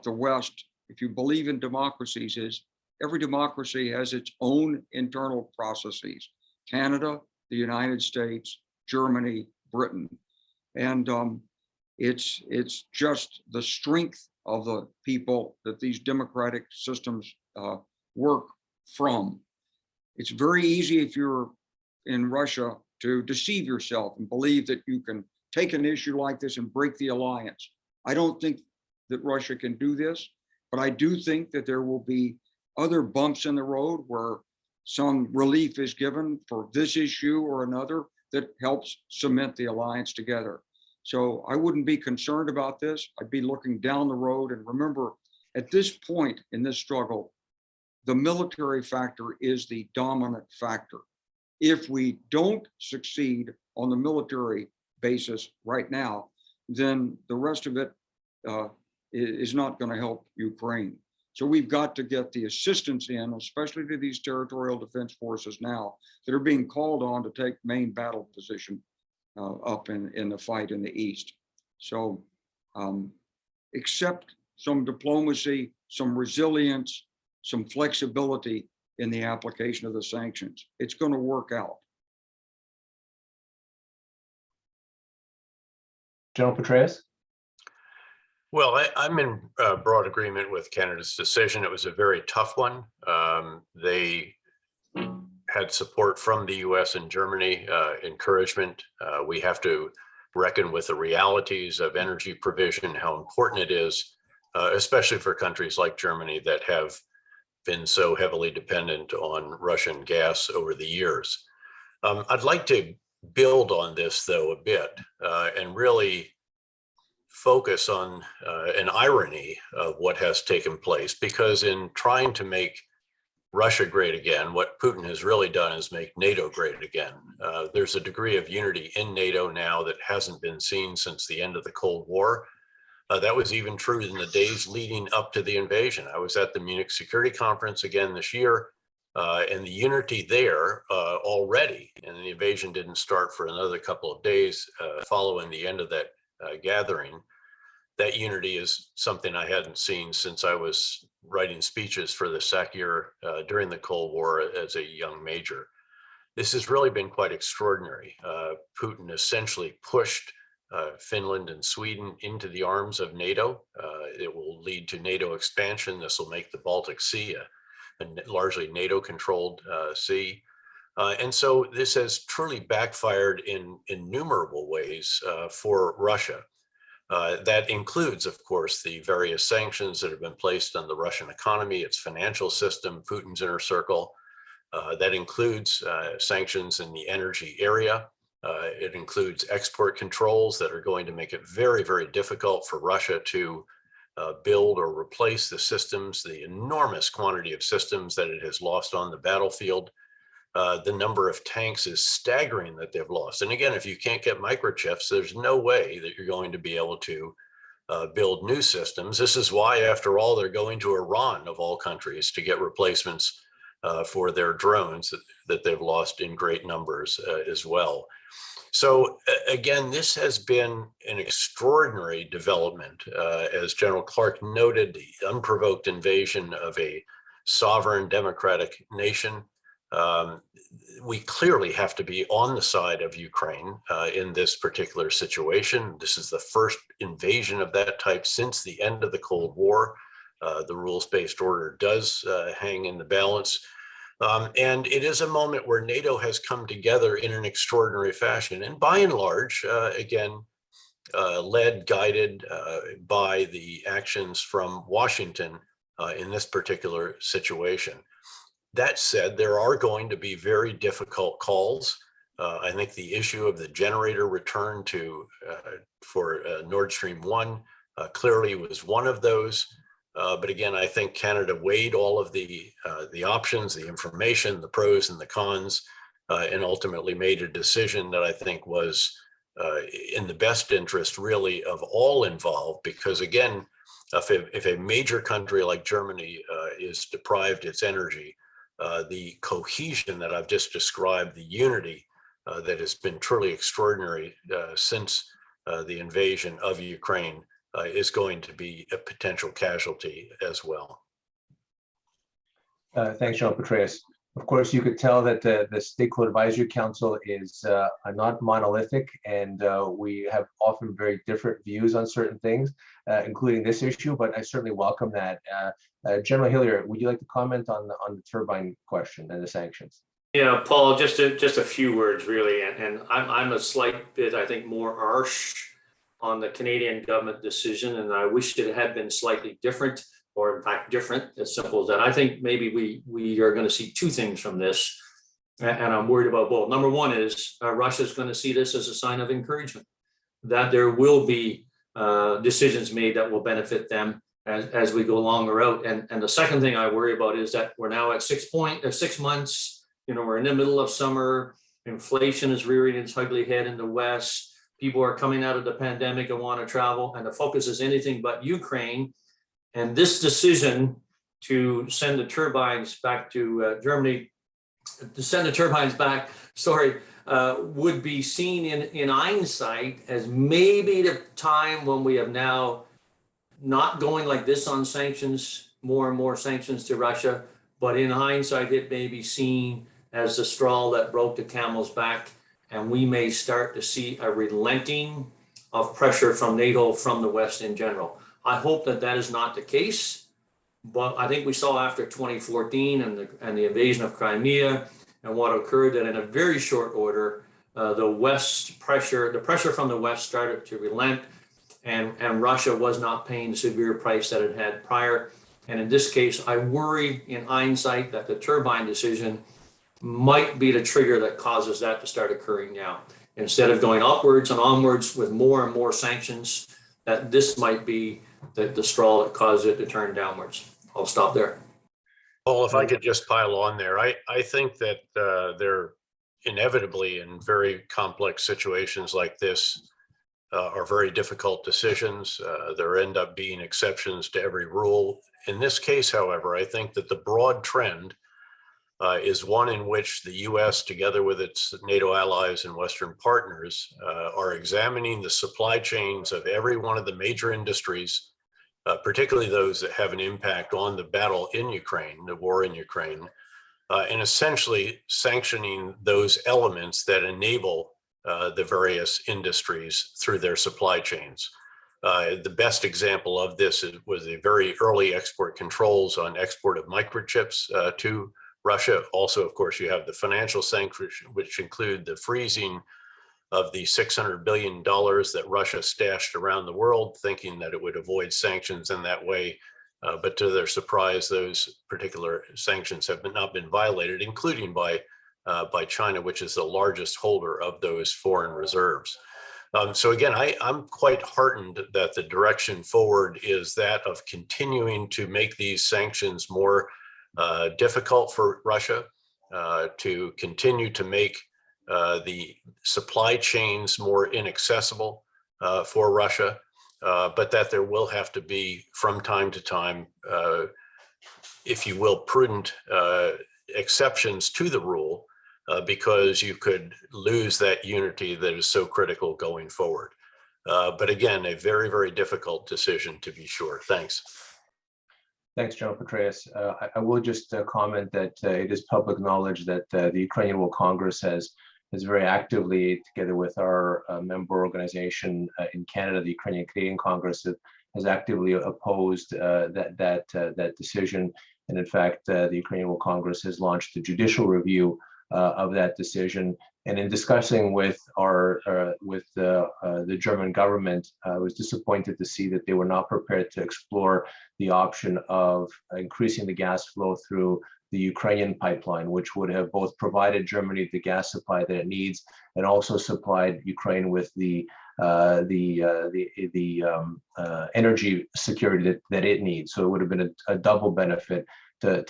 the West, if you believe in democracies, is every democracy has its own internal processes. Canada, the United States, Germany, Britain. And it's just the strength of the people that these democratic systems work from. It's very easy if you're in Russia to deceive yourself and believe that you can take an issue like this and break the alliance. I don't think that Russia can do this, but I do think that there will be other bumps in the road where some relief is given for this issue or another that helps cement the alliance together. So I wouldn't be concerned about this. I'd be looking down the road. And remember, at this point in this struggle, the military factor is the dominant factor. If we don't succeed on the military basis right now, then the rest of it is not going to help Ukraine. So we've got to get the assistance in, especially to these territorial defense forces now that are being called on to take main battle position up in the fight in the east. So accept some diplomacy, some resilience, some flexibility in the application of the sanctions. It's going to work out. General Petraeus? Well, I'm in broad agreement with Canada's decision. It was a very tough one. They had support from the US and Germany, encouragement. We have to reckon with the realities of energy provision, how important it is, especially for countries like Germany that have been so heavily dependent on Russian gas over the years. I'd like to build on this, though, a bit and really focus on an irony of what has taken place, because in trying to make Russia great again, what Putin has really done is make NATO great again. There's a degree of unity in NATO now that hasn't been seen since the end of the Cold War. That was even true in the days leading up to the invasion. I was at the Munich Security Conference again this year, and the unity there already, and the invasion didn't start for another couple of days following the end of that gathering. That unity is something I hadn't seen since I was writing speeches for the SACEUR during the Cold War as a young major. This has really been quite extraordinary. Putin essentially pushed Finland and Sweden into the arms of NATO. It will lead to NATO expansion. This will make the Baltic Sea a largely NATO-controlled sea. And so this has truly backfired in innumerable ways for Russia. That includes, of course, the various sanctions that have been placed on the Russian economy, its financial system, Putin's inner circle. That includes sanctions in the energy area. It includes export controls that are going to make it very, very difficult for Russia to build or replace the systems, the enormous quantity of systems that it has lost on the battlefield. The number of tanks is staggering that they've lost. And again, if you can't get microchips, there's no way that you're going to be able to build new systems. This is why, after all, they're going to Iran, of all countries, to get replacements for their drones that they've lost in great numbers as well. So again, this has been an extraordinary development. As General Clark noted, the unprovoked invasion of a sovereign democratic nation. We clearly have to be on the side of Ukraine in this particular situation. This is the first invasion of that type since the end of the Cold War. The rules-based order does hang in the balance. And it is a moment where NATO has come together in an extraordinary fashion. And by and large, again, led, guided by the actions from Washington in this particular situation. That said, there are going to be very difficult calls. I think the issue of the generator return for Nord Stream 1 clearly was one of those. But again, I think Canada weighed all of the options, the information, the pros and the cons, and ultimately made a decision that I think was in the best interest, really, of all involved. Because again, if a major country like Germany is deprived its energy, the cohesion that I've just described, the unity that has been truly extraordinary since the invasion of Ukraine is going to be a potential casualty as well. Thanks, General Petraeus. Of course, you could tell that the Stakeholder Advisory Council is not monolithic, and we have often very different views on certain things, including this issue, but I certainly welcome that. General Hillier, would you like to comment on the turbine question and the sanctions? Yeah, Paul, just a few words really, and I'm a slight bit, I think, more harsh on the Canadian government decision, and I wish it had been slightly different, or in fact different, as simple as that. I think maybe we are going to see two things from this, and I'm worried about both. Number one is Russia is going to see this as a sign of encouragement, that there will be decisions made that will benefit them as we go along the route. And the second thing I worry about is that we're now at 6 months. You know, we're in the middle of summer. Inflation is rearing its ugly head in the West. People are coming out of the pandemic and want to travel, and the focus is anything but Ukraine. And this decision to send the turbines back to Germany, would be seen in hindsight as maybe the time when we have now not going like this on sanctions, more and more sanctions to Russia, but in hindsight, it may be seen as the straw that broke the camel's back, and we may start to see a relenting of pressure from NATO, from the West in general. I hope that that is not the case, but I think we saw after 2014 and the invasion of Crimea and what occurred, that in a very short order, the pressure from the West started to relent, and Russia was not paying the severe price that it had prior. And in this case, I worry in hindsight that the turbine decision might be the trigger that causes that to start occurring now. Instead of going upwards and onwards with more and more sanctions, that this might be the straw that caused it to turn downwards. I'll stop there. Paul, if I could just pile on there, I think that there inevitably in very complex situations like this are very difficult decisions. There end up being exceptions to every rule. In this case, however, I think that the broad trend is one in which the US, together with its NATO allies and Western partners, are examining the supply chains of every one of the major industries, particularly those that have an impact on the battle in Ukraine, the war in Ukraine, and essentially sanctioning those elements that enable the various industries through their supply chains. The best example of this was the very early export controls on export of microchips to Russia. Also, of course, you have the financial sanctions, which include the freezing of the $600 billion that Russia stashed around the world, thinking that it would avoid sanctions in that way. But to their surprise, those particular sanctions have not been violated, including by China, which is the largest holder of those foreign reserves. So again, I'm quite heartened that the direction forward is that of continuing to make these sanctions more difficult for Russia, to continue to make the supply chains more inaccessible for Russia, but that there will have to be, from time to time, if you will, prudent exceptions to the rule, because you could lose that unity that is so critical going forward. But again, a very, very difficult decision, to be sure. Thanks. Thanks, General Petraeus. I will just comment that it is public knowledge that the Ukrainian World Congress has very actively, together with our member organization in Canada, the Ukrainian Canadian Congress, has actively opposed that decision. And in fact, the Ukrainian World Congress has launched a judicial review of that decision. And in discussing with the German government, I was disappointed to see that they were not prepared to explore the option of increasing the gas flow through the Ukrainian pipeline, which would have both provided Germany the gas supply that it needs and also supplied Ukraine with the energy security that it needs. So it would have been a double benefit to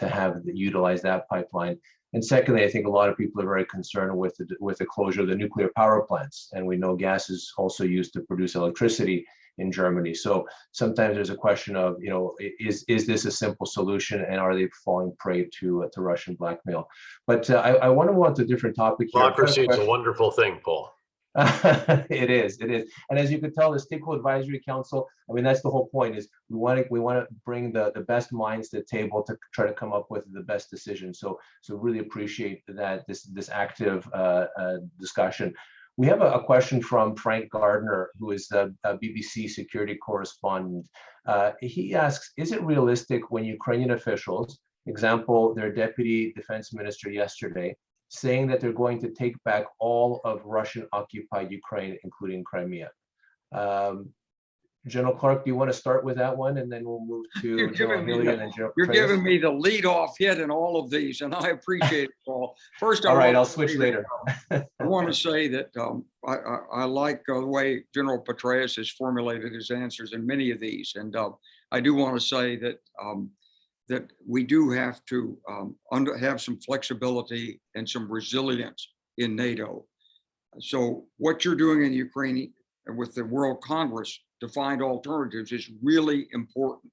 utilize that pipeline. And secondly, I think a lot of people are very concerned with the closure of the nuclear power plants. And we know gas is also used to produce electricity in Germany. So sometimes there's a question of, is this a simple solution, and are they falling prey to Russian blackmail? But I want to move on to a different topic here. Democracy is a wonderful thing, Paul. It is. And as you could tell, the Stakeholder Advisory Council, I mean, that's the whole point, is we want to bring the best minds to the table to try to come up with the best decision. So really appreciate that, this active discussion. We have a question from Frank Gardner, who is the BBC security correspondent. He asks, is it realistic when Ukrainian officials, example, their deputy defense minister yesterday, saying that they're going to take back all of Russian-occupied Ukraine, including Crimea? General Clark, do you want to start with that one, and then we'll move to General Hillier and then General You're Petraeus? giving me the lead-off hit in all of these, and I appreciate it, Paul. First, All right, I'll switch later. I want to say that I like the way General Petraeus has formulated his answers in many of these, and I do want to say that that we do have to have some flexibility and some resilience in NATO. So what you're doing in Ukraine with the World Congress to find alternatives is really important,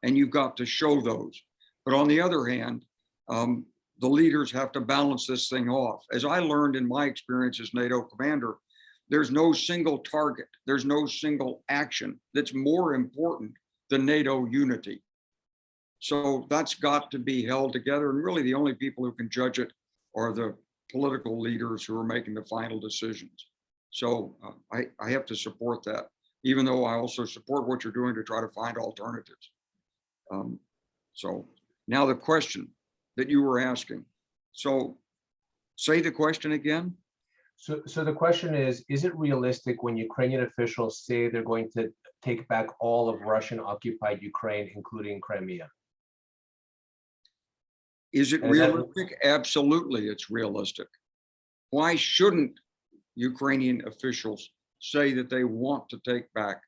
and you've got to show those. But on the other hand, the leaders have to balance this thing off. As I learned in my experience as NATO commander, there's no single target, there's no single action that's more important than NATO unity. So that's got to be held together, and really the only people who can judge it are the political leaders who are making the final decisions. So I have to support that, even though I also support what you're doing to try to find alternatives. So now the question that you were asking. So say the question again. So the question is it realistic when Ukrainian officials say they're going to take back all of Russian-occupied Ukraine, including Crimea? Is it realistic? Absolutely, it's realistic. Why shouldn't Ukrainian officials say that they want to take back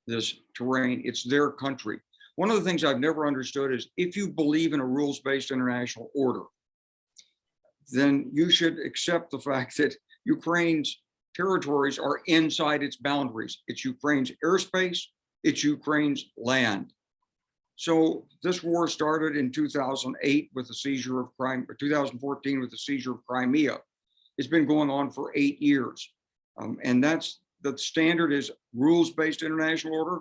this terrain? It's their country. One of the things I've never understood is if you believe in a rules-based international order, then you should accept the fact that Ukraine's territories are inside its boundaries. It's Ukraine's airspace, it's Ukraine's land. So this war started in 2008 with the seizure of Crimea, 2014 with the seizure of Crimea. It's been going on for 8 years. And that's the standard is rules-based international order.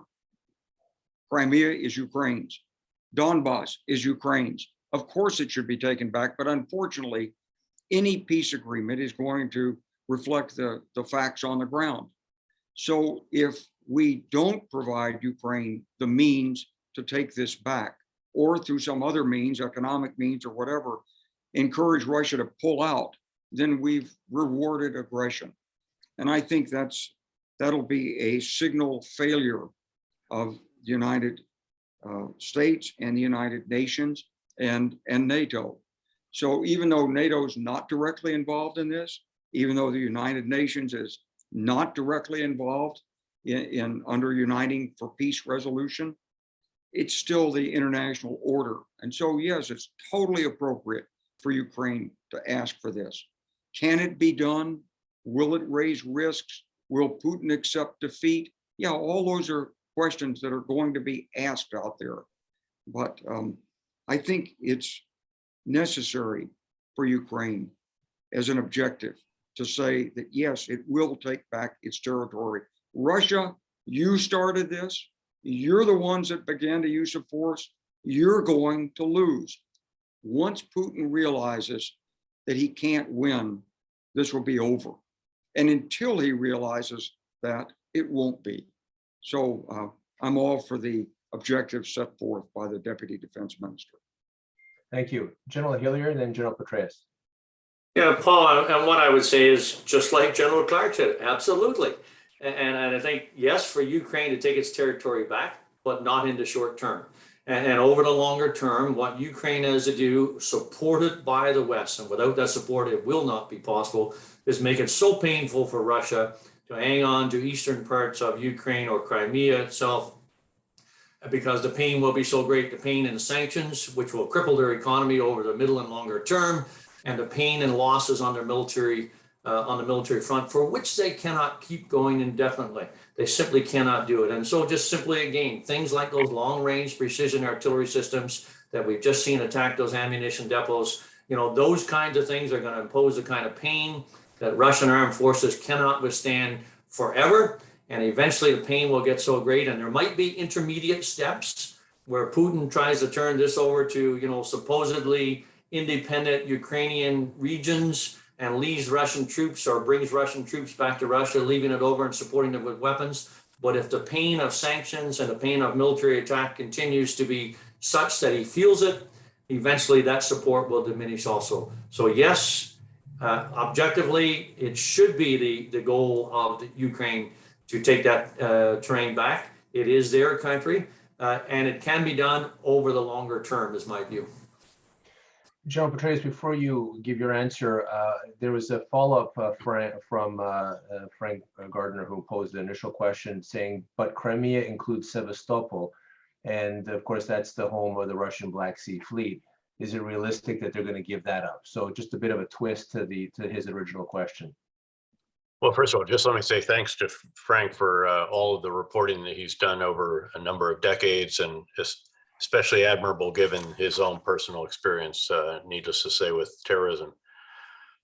Crimea is Ukraine's. Donbass is Ukraine's. Of course it should be taken back, but unfortunately, any peace agreement is going to reflect the facts on the ground. So if we don't provide Ukraine the means to take this back, or through some other means, economic means or whatever, encourage Russia to pull out, then we've rewarded aggression. And I think that'll be a signal failure of the United States and the United Nations and NATO. So even though NATO is not directly involved in this, even though the United Nations is not directly involved in under uniting for peace resolution, it's still the international order. And so, yes, it's totally appropriate for Ukraine to ask for this. Can it be done? Will it raise risks? Will Putin accept defeat? Yeah, all those are questions that are going to be asked out there. But I think it's necessary for Ukraine as an objective to say that, yes, it will take back its territory. Russia, you started this. You're the ones that began the use of force. You're going to lose. Once Putin realizes that he can't win, this will be over. And until he realizes that, it won't be. So I'm all for the objectives set forth by the Deputy Defense Minister. Thank you. General Hillier and then General Petraeus. Yeah, Paul, and what I would say is just like General Clark said, absolutely. And I think, yes, for Ukraine to take its territory back, but not in the short term. And over the longer term, what Ukraine has to do, supported by the West, and without that support, it will not be possible, is make it so painful for Russia to hang on to eastern parts of Ukraine or Crimea itself, because the pain will be so great, the pain in the sanctions, which will cripple their economy over the middle and longer term, and the pain and losses on their military, on the military front, for which they cannot keep going indefinitely. They simply cannot do it. And so just simply, again, things like those long-range precision artillery systems that we've just seen attack those ammunition depots, you know, those kinds of things are going to impose the kind of pain that Russian armed forces cannot withstand forever. And eventually the pain will get so great, and there might be intermediate steps where Putin tries to turn this over to, supposedly independent Ukrainian regions and leaves Russian troops or brings Russian troops back to Russia, leaving it over and supporting them with weapons. But if the pain of sanctions and the pain of military attack continues to be such that he feels it, eventually that support will diminish also. So yes, objectively, it should be the goal of the Ukraine to take that terrain back. It is their country, and it can be done over the longer term, is my view. General Petraeus, before you give your answer, there was a follow-up from Frank Gardner, who posed the initial question saying, but Crimea includes Sevastopol. And of course, that's the home of the Russian Black Sea Fleet. Is it realistic that they're going to give that up? So just a bit of a twist to his original question. Well, first of all, just let me say thanks to Frank for all of the reporting that he's done over a number of decades, and especially admirable given his own personal experience, needless to say, with terrorism.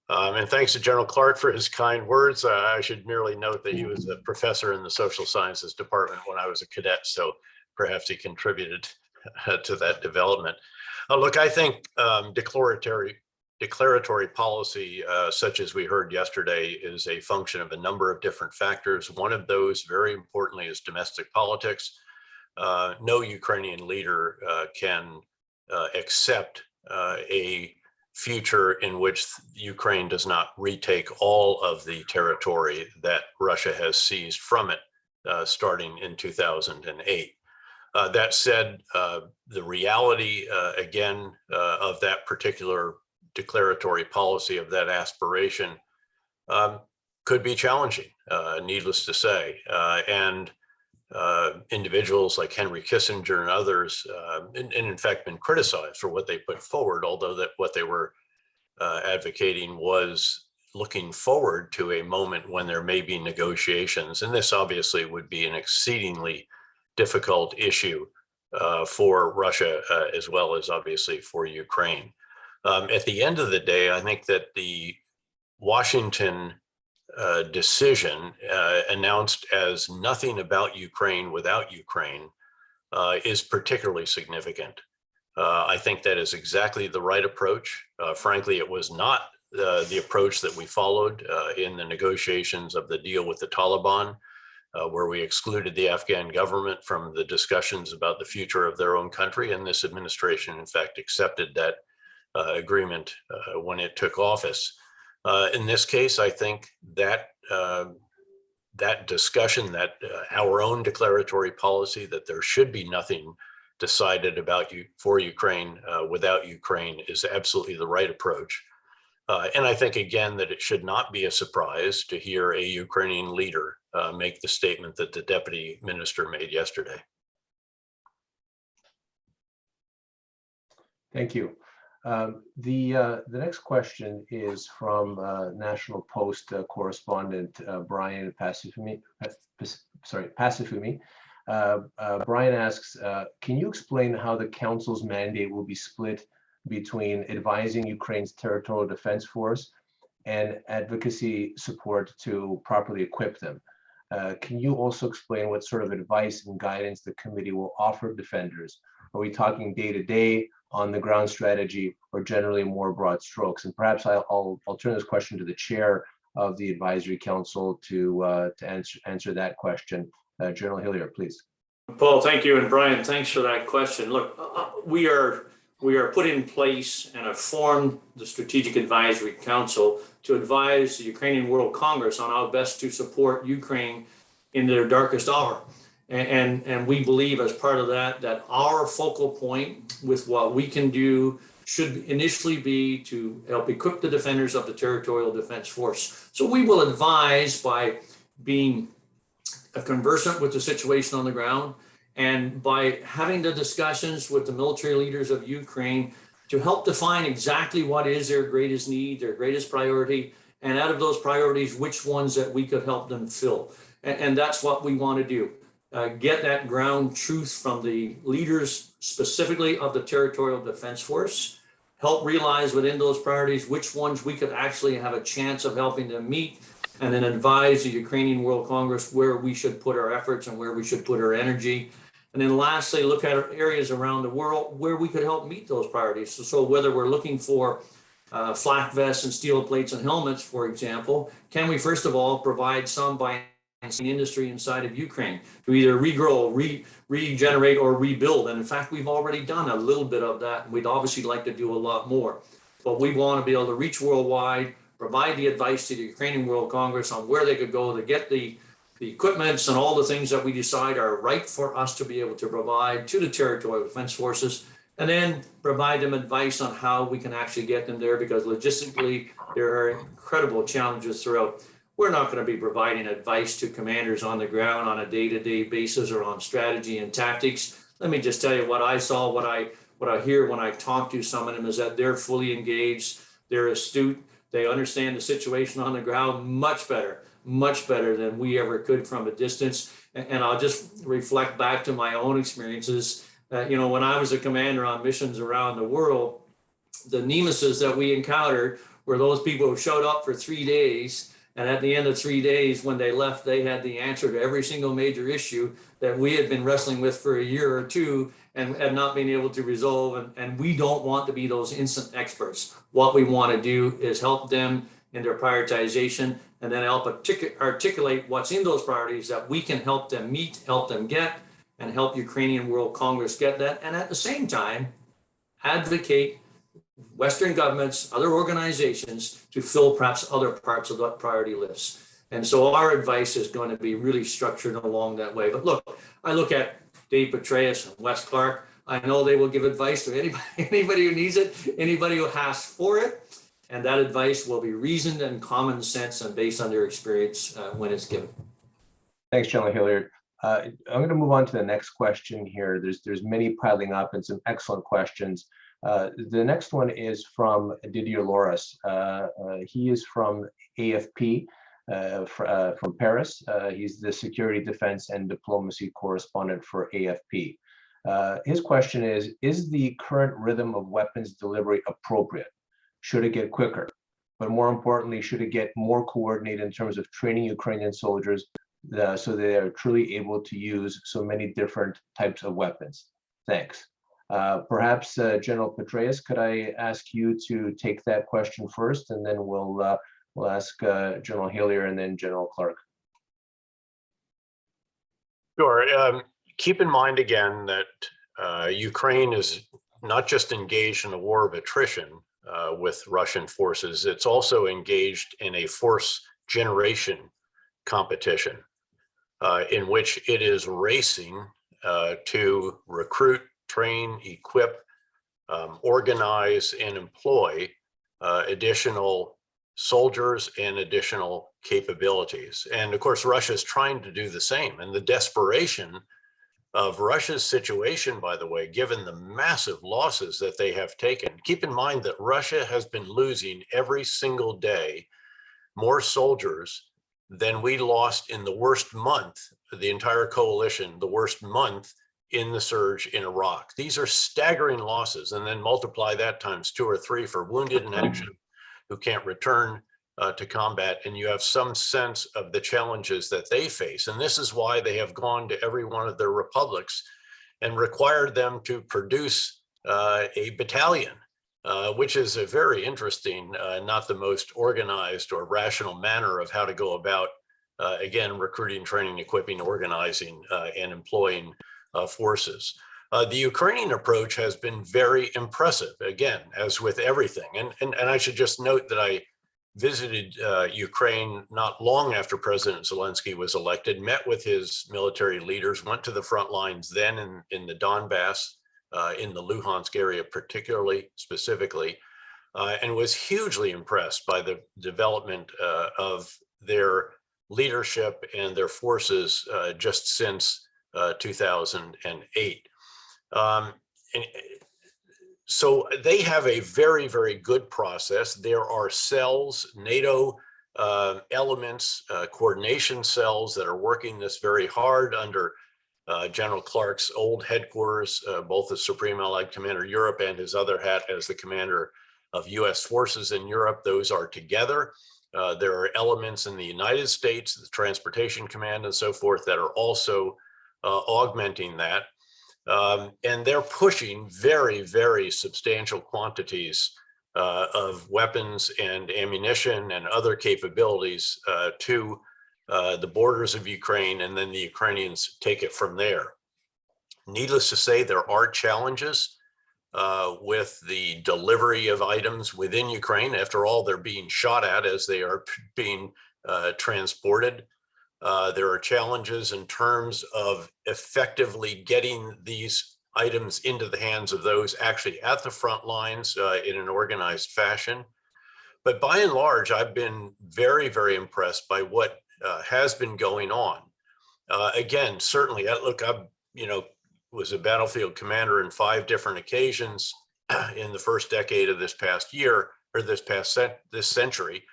And thanks to General Clark for his kind words. I should merely note that he was a professor in the social sciences department when I was a cadet, so perhaps he contributed to that development. Look, I think declaratory policy, such as we heard yesterday, is a function of a number of different factors. One of those, very importantly, is domestic politics. No Ukrainian leader can accept a future in which Ukraine does not retake all of the territory that Russia has seized from it starting in 2008. That said, the reality, again, of that particular declaratory policy, of that aspiration, could be challenging, needless to say. And individuals like Henry Kissinger and others, and in fact been criticized for what they put forward, although that what they were advocating was looking forward to a moment when there may be negotiations. And this obviously would be an exceedingly difficult issue for Russia, as well as obviously for Ukraine. At the end of the day, I think that the Washington decision, announced as nothing about Ukraine without Ukraine, is particularly significant. I think that is exactly the right approach. Frankly, it was not the approach that we followed in the negotiations of the deal with the Taliban, where we excluded the Afghan government from the discussions about the future of their own country. And this administration, in fact, accepted that agreement when it took office. In this case, I think that that discussion, that our own declaratory policy, that there should be nothing decided about for Ukraine without Ukraine, is absolutely the right approach. And I think, again, that it should not be a surprise to hear a Ukrainian leader make the statement that the deputy minister made yesterday. Thank you. The next question is from National Post correspondent Brian Pasifumi. Brian asks, can you explain how the Council's mandate will be split between advising Ukraine's territorial defense force and advocacy support to properly equip them? Can you also explain what sort of advice and guidance the committee will offer defenders? Are we talking day-to-day, on the ground strategy, or generally more broad strokes? And perhaps I'll turn this question to the chair of the advisory council to answer that question. General Hillier, please. Paul, thank you, and Brian, thanks for that question. Look, we are put in place and have formed the Strategic Advisory Council to advise the Ukrainian World Congress on how best to support Ukraine in their darkest hour. And we believe, as part of that our focal point with what we can do should initially be to help equip the defenders of the Territorial Defense Force. So we will advise by being conversant with the situation on the ground, and by having the discussions with the military leaders of Ukraine to help define exactly what is their greatest need, their greatest priority, and out of those priorities, which ones that we could help them fill. And that's what we want to do. Get that ground truth from the leaders, specifically of the Territorial Defense Force, help realize within those priorities which ones we could actually have a chance of helping them meet, and then advise the Ukrainian World Congress where we should put our efforts and where we should put our energy. And then lastly, look at areas around the world where we could help meet those priorities. So whether we're looking for flak vests and steel plates and helmets, for example, can we first of all provide some by industry inside of Ukraine to either regrow, regenerate, or rebuild? And in fact, we've already done a little bit of that. And we'd obviously like to do a lot more. But we want to be able to reach worldwide, provide the advice to the Ukrainian World Congress on where they could go to get the equipments and all the things that we decide are right for us to be able to provide to the territorial defense forces, and then provide them advice on how we can actually get them there, because logistically there are incredible challenges throughout. We're not going to be providing advice to commanders on the ground on a day-to-day basis or on strategy and tactics. Let me just tell you what I saw, what I hear when I talk to some of them is that they're fully engaged, they're astute, they understand the situation on the ground much better than we ever could from a distance. And I'll just reflect back to my own experiences. When I was a commander on missions around the world, the nemesis that we encountered were those people who showed up for 3 days. And at the end of 3 days, when they left, they had the answer to every single major issue that we had been wrestling with for a year or two and had not been able to resolve. And we don't want to be those instant experts. What we want to do is help them in their prioritization, and then help articulate what's in those priorities that we can help them meet, help them get, and help Ukrainian World Congress get that. And at the same time, advocate Western governments, other organizations to fill perhaps other parts of that priority list. And so our advice is going to be really structured along that way. But look, I look at Dave Petraeus and Wes Clark. I know they will give advice to anybody who needs it, anybody who asks for it. And that advice will be reasoned and common sense and based on their experience when it's given. Thanks, General Hillier. I'm going to move on to the next question here. There's many piling up and some excellent questions. The next one is from Didier Loris. He is from AFP, from Paris. He's the Security, Defense, and Diplomacy Correspondent for AFP. His question is the current rhythm of weapons delivery appropriate? Should it get quicker? But more importantly, should it get more coordinated in terms of training Ukrainian soldiers so they are truly able to use so many different types of weapons? Thanks. Perhaps General Petraeus, could I ask you to take that question first, and then we'll ask General Hillier and then General Clark. Sure. Keep in mind again that Ukraine is not just engaged in a war of attrition with Russian forces, it's also engaged in a force generation competition in which it is racing to recruit, train, equip, organize, and employ additional soldiers and additional capabilities. And of course, Russia is trying to do the same. And the desperation of Russia's situation, by the way, given the massive losses that they have taken, keep in mind that Russia has been losing every single day more soldiers than we lost in the worst month, the entire coalition, the worst month in the surge in Iraq. These are staggering losses, and then multiply that times 2 or 3 for wounded in action who can't return to combat, and you have some sense of the challenges that they face. And this is why they have gone to every one of their republics and required them to produce a battalion, which is a very interesting, not the most organized or rational manner of how to go about, again, recruiting, training, equipping, organizing, and employing forces. The Ukrainian approach has been very impressive, again, as with everything. And I should just note that I visited Ukraine not long after President Zelensky was elected, met with his military leaders, went to the front lines then in the Donbass, in the Luhansk area particularly, specifically, and was hugely impressed by the development of their leadership and their forces just since 2008. So they have a very, very good process. There are cells, NATO elements, coordination cells that are working this very hard under General Clark's old headquarters, both as Supreme Allied Commander Europe and his other hat as the commander of US forces in Europe. Those are together. There are elements in the United States, the Transportation Command and so forth, that are also augmenting that. And they're pushing very, very substantial quantities of weapons and ammunition and other capabilities to the borders of Ukraine, and then the Ukrainians take it from there. Needless to say, there are challenges with the delivery of items within Ukraine. After all, they're being shot at as they are being transported. There are challenges in terms of effectively getting these items into the hands of those actually at the front lines in an organized fashion. But by and large, I've been very, very impressed by what has been going on. Again, certainly, look, I was a battlefield commander in 5 different occasions in the first decade of this past year, or this century.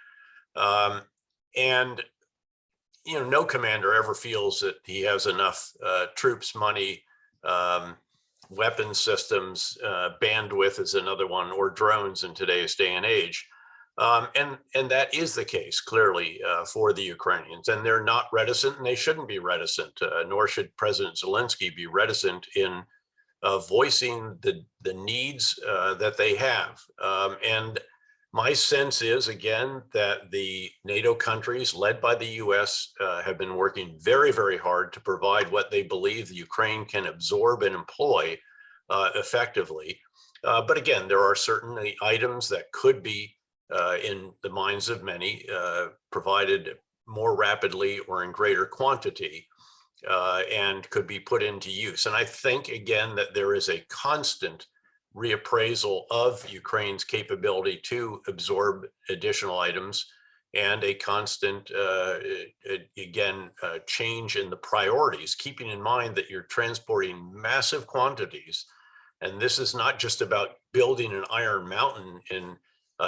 And no commander ever feels that he has enough troops, money, weapon systems, bandwidth is another one, or drones in today's day and age. And that is the case, clearly, for the Ukrainians. And they're not reticent, and they shouldn't be reticent, nor should President Zelensky be reticent in voicing the needs that they have. And my sense is, again, that the NATO countries, led by the US, have been working very, very hard to provide what they believe the Ukraine can absorb and employ effectively. But again, there are certainly items that could be, in the minds of many, provided more rapidly or in greater quantity, and could be put into use. And I think, again, that there is a constant reappraisal of Ukraine's capability to absorb additional items, and a constant, change in the priorities, keeping in mind that you're transporting massive quantities. And this is not just about building an iron mountain in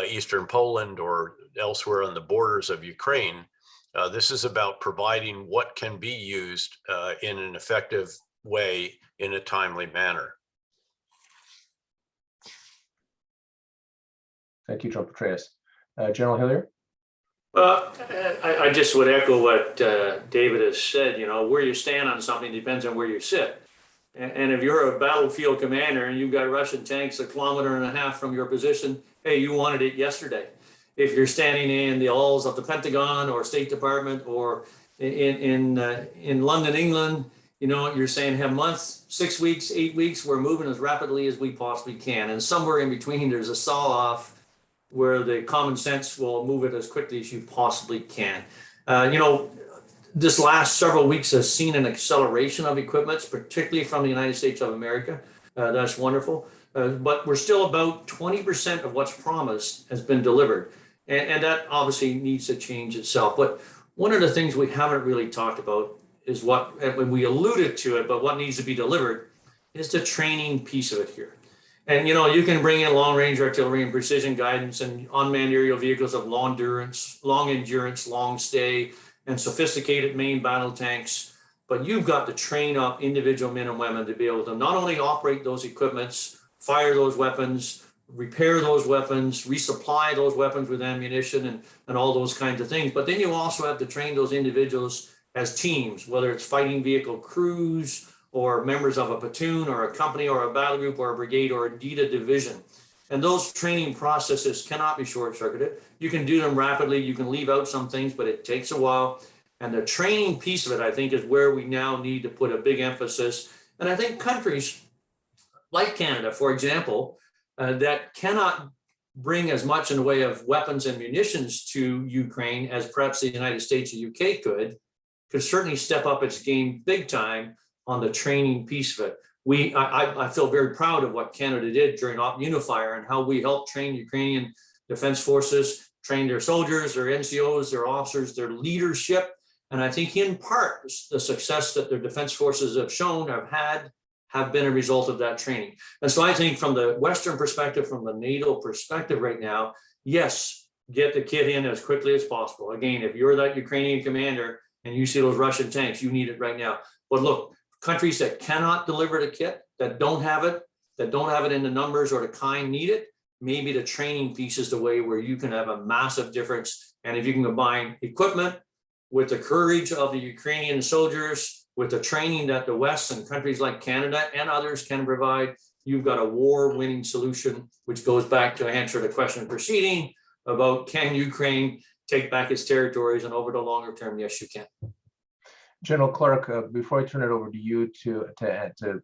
eastern Poland or elsewhere on the borders of Ukraine. This is about providing what can be used in an effective way in a timely manner. Thank you, General Petraeus. General Hillier? Well, I just would echo what David has said. Where you stand on something depends on where you sit. And if you're a battlefield commander and you've got Russian tanks 1.5 kilometers from your position, hey, you wanted it yesterday. If you're standing in the halls of the Pentagon or State Department or in London, England, you're saying have months, 6 weeks, 8 weeks, we're moving as rapidly as we possibly can. And somewhere in between, there's a saw off where the common sense will move it as quickly as you possibly can. This last several weeks has seen an acceleration of equipments, particularly from the United States of America. That's wonderful. But we're still about 20% of what's promised has been delivered. And that obviously needs to change itself. But one of the things we haven't really talked about is when we alluded to it, but what needs to be delivered is the training piece of it here. And, you can bring in long range artillery and precision guidance and unmanned aerial vehicles of long endurance, long stay, and sophisticated main battle tanks. But you've got to train up individual men and women to be able to not only operate those equipments, fire those weapons, repair those weapons, resupply those weapons with ammunition and all those kinds of things. But then you also have to train those individuals as teams, whether it's fighting vehicle crews or members of a platoon or a company or a battle group or a brigade or indeed a division. And those training processes cannot be short-circuited. You can do them rapidly. You can leave out some things, but it takes a while. And the training piece of it, I think, is where we now need to put a big emphasis. And I think countries like Canada, for example, that cannot bring as much in the way of weapons and munitions to Ukraine as perhaps the United States or UK could certainly step up its game big time on the training piece of it. I feel very proud of what Canada did during Op Unifier and how we helped train Ukrainian Defense Forces, train their soldiers, their NCOs, their officers, their leadership. And I think in part, the success that their defense forces have shown, have been a result of that training. And so I think from the Western perspective, from the NATO perspective right now, yes, get the kit in as quickly as possible. Again, if you're that Ukrainian commander and you see those Russian tanks, you need it right now. But look, countries that cannot deliver the kit, that don't have it in the numbers or the kind needed, maybe the training piece is the way where you can have a massive difference. And if you can combine equipment with the courage of the Ukrainian soldiers, with the training that the West and countries like Canada and others can provide, you've got a war-winning solution, which goes back to answer the question preceding about can Ukraine take back its territories, and over the longer term, yes, you can. General Clark, before I turn it over to you to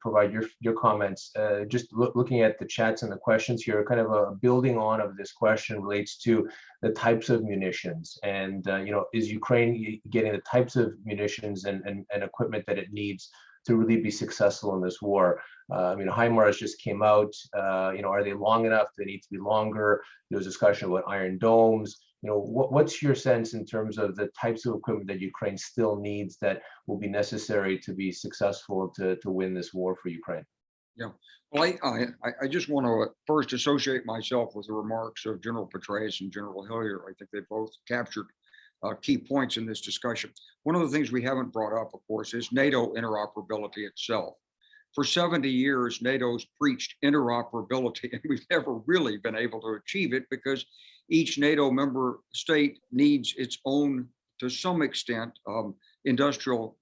provide your comments, just looking at the chats and the questions here, kind of a building on of this question relates to the types of munitions, and is Ukraine getting the types of munitions and equipment that it needs to really be successful in this war? HIMARS just came out. Are they long enough? Do they need to be longer? There was discussion about Iron Domes. What's your sense in terms of the types of equipment that Ukraine still needs that will be necessary to be successful to win this war for Ukraine? Yeah, well, I just want to first associate myself with the remarks of General Petraeus and General Hillier. I think they both captured key points in this discussion. One of the things we haven't brought up, of course, is NATO interoperability itself. For 70 years, NATO's preached interoperability, and we've never really been able to achieve it because each NATO member state needs its own, to some extent,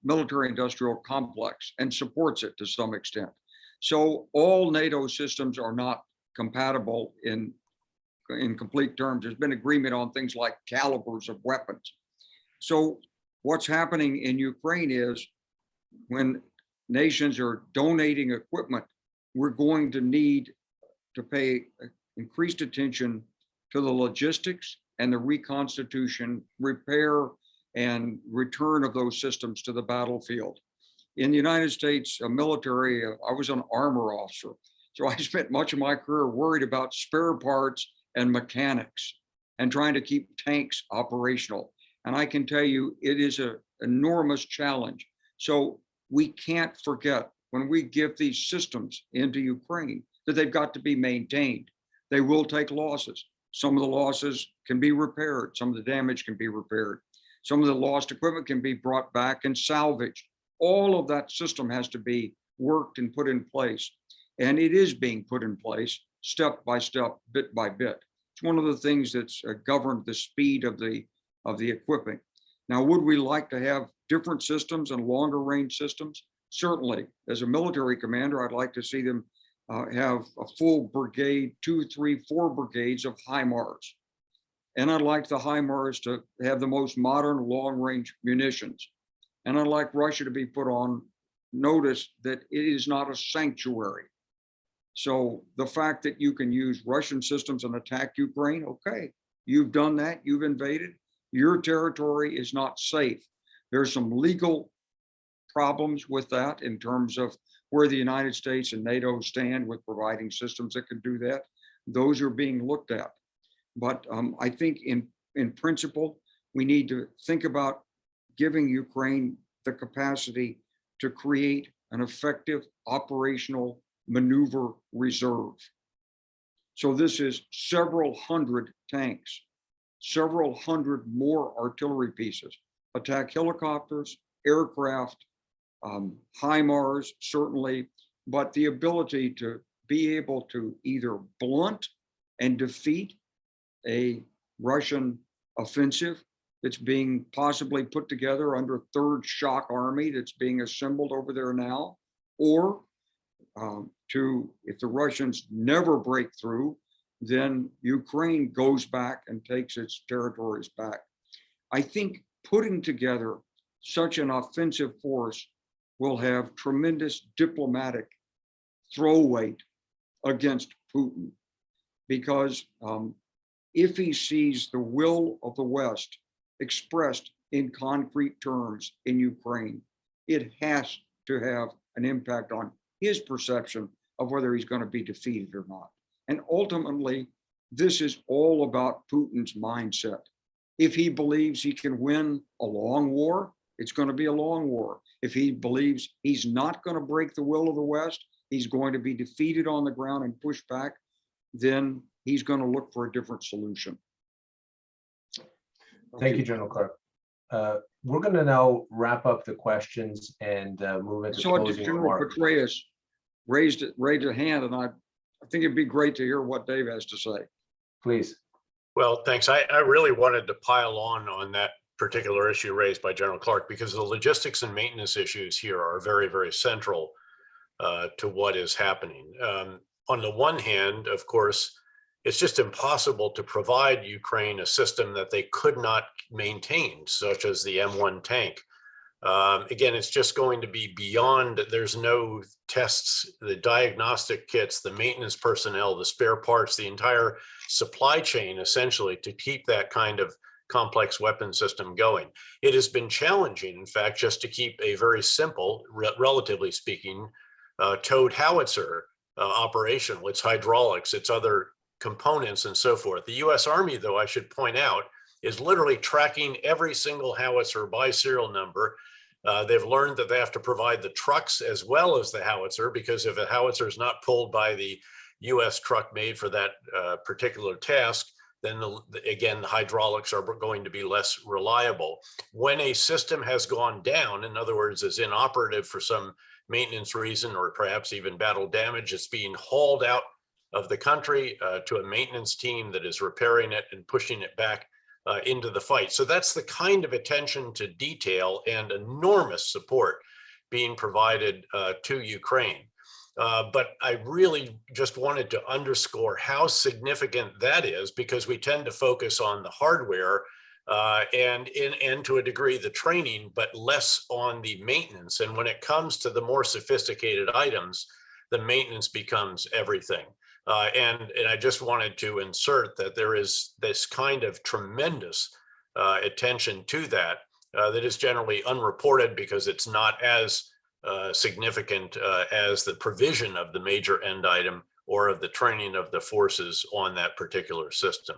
military industrial complex and supports it to some extent. So all NATO systems are not compatible in complete terms. There's been agreement on things like calibers of weapons. So what's happening in Ukraine is when nations are donating equipment, we're going to need to pay increased attention to the logistics and the reconstitution, repair, and return of those systems to the battlefield. In the United States military, I was an armor officer. So I spent much of my career worried about spare parts and mechanics and trying to keep tanks operational. And I can tell you, it is an enormous challenge. So we can't forget when we give these systems into Ukraine that they've got to be maintained. They will take losses. Some of the losses can be repaired. Some of the damage can be repaired. Some of the lost equipment can be brought back and salvaged. All of that system has to be worked and put in place. And it is being put in place step by step, bit by bit. It's one of the things that's governed the speed of the equipping. Now, would we like to have different systems and longer range systems? Certainly. As a military commander, I'd like to see them have a full brigade, 2, 3, 4 brigades of HIMARS. And I'd like the HIMARS to have the most modern long-range munitions. And I'd like Russia to be put on notice that it is not a sanctuary. So the fact that you can use Russian systems and attack Ukraine, okay, you've done that, you've invaded, your territory is not safe. There's some legal problems with that in terms of where the United States and NATO stand with providing systems that can do that. Those are being looked at. But I think in principle, we need to think about giving Ukraine the capacity to create an effective operational maneuver reserve. So this is several hundred tanks, several hundred more artillery pieces, attack helicopters, aircraft, HIMARS, certainly, but the ability to be able to either blunt and defeat a Russian offensive that's being possibly put together under a third shock army that's being assembled over there now, or if the Russians never break through, then Ukraine goes back and takes its territories back. I think putting together such an offensive force will have tremendous diplomatic throw weight against Putin, because if he sees the will of the West expressed in concrete terms in Ukraine, it has to have an impact on his perception of whether he's going to be defeated or not. And ultimately, this is all about Putin's mindset. If he believes he can win a long war, it's going to be a long war. If he believes he's not going to break the will of the West, he's going to be defeated on the ground and pushed back, then he's going to look for a different solution. Thank you, General Clark. we're going to now wrap up the questions and move I into saw closing General remarks. Petraeus raised a hand, and I think it'd be great to hear what Dave has to say. Please. Well, thanks. I really wanted to pile on that particular issue raised by General Clark, because the logistics and maintenance issues here are very, very central to what is happening. On the one hand, of course, it's just impossible to provide Ukraine a system that they could not maintain, such as the M1 tank. Again, it's just going to be beyond, there's no tests, the diagnostic kits, the maintenance personnel, the spare parts, the entire supply chain, essentially, to keep that kind of complex weapon system going. It has been challenging, in fact, just to keep a very simple, relatively speaking, towed howitzer operational, its hydraulics, its other components and so forth. The US Army, though, I should point out, is literally tracking every single howitzer by serial number. They've learned that they have to provide the trucks as well as the howitzer, because if a howitzer is not pulled by the US truck made for that particular task, then again, the hydraulics are going to be less reliable. When a system has gone down, in other words, is inoperative for some maintenance reason, or perhaps even battle damage, it's being hauled out of the country to a maintenance team that is repairing it and pushing it back into the fight. So that's the kind of attention to detail and enormous support being provided to Ukraine. But I really just wanted to underscore how significant that is, because we tend to focus on the hardware and to a degree the training, but less on the maintenance. And when it comes to the more sophisticated items, the maintenance becomes everything. And I just wanted to insert that there is this kind of tremendous attention to that that is generally unreported, because it's not as significant as the provision of the major end item or of the training of the forces on that particular system.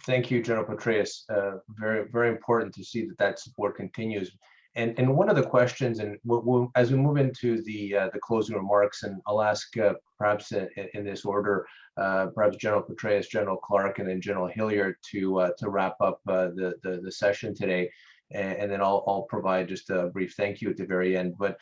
Thank you, General Petraeus. Very, very important to see that that support continues. And one of the questions, and as we move into the closing remarks, and I'll ask perhaps in this order, perhaps General Petraeus, General Clark, and then General Hillier to wrap up the session today. And then I'll provide just a brief thank you at the very end. But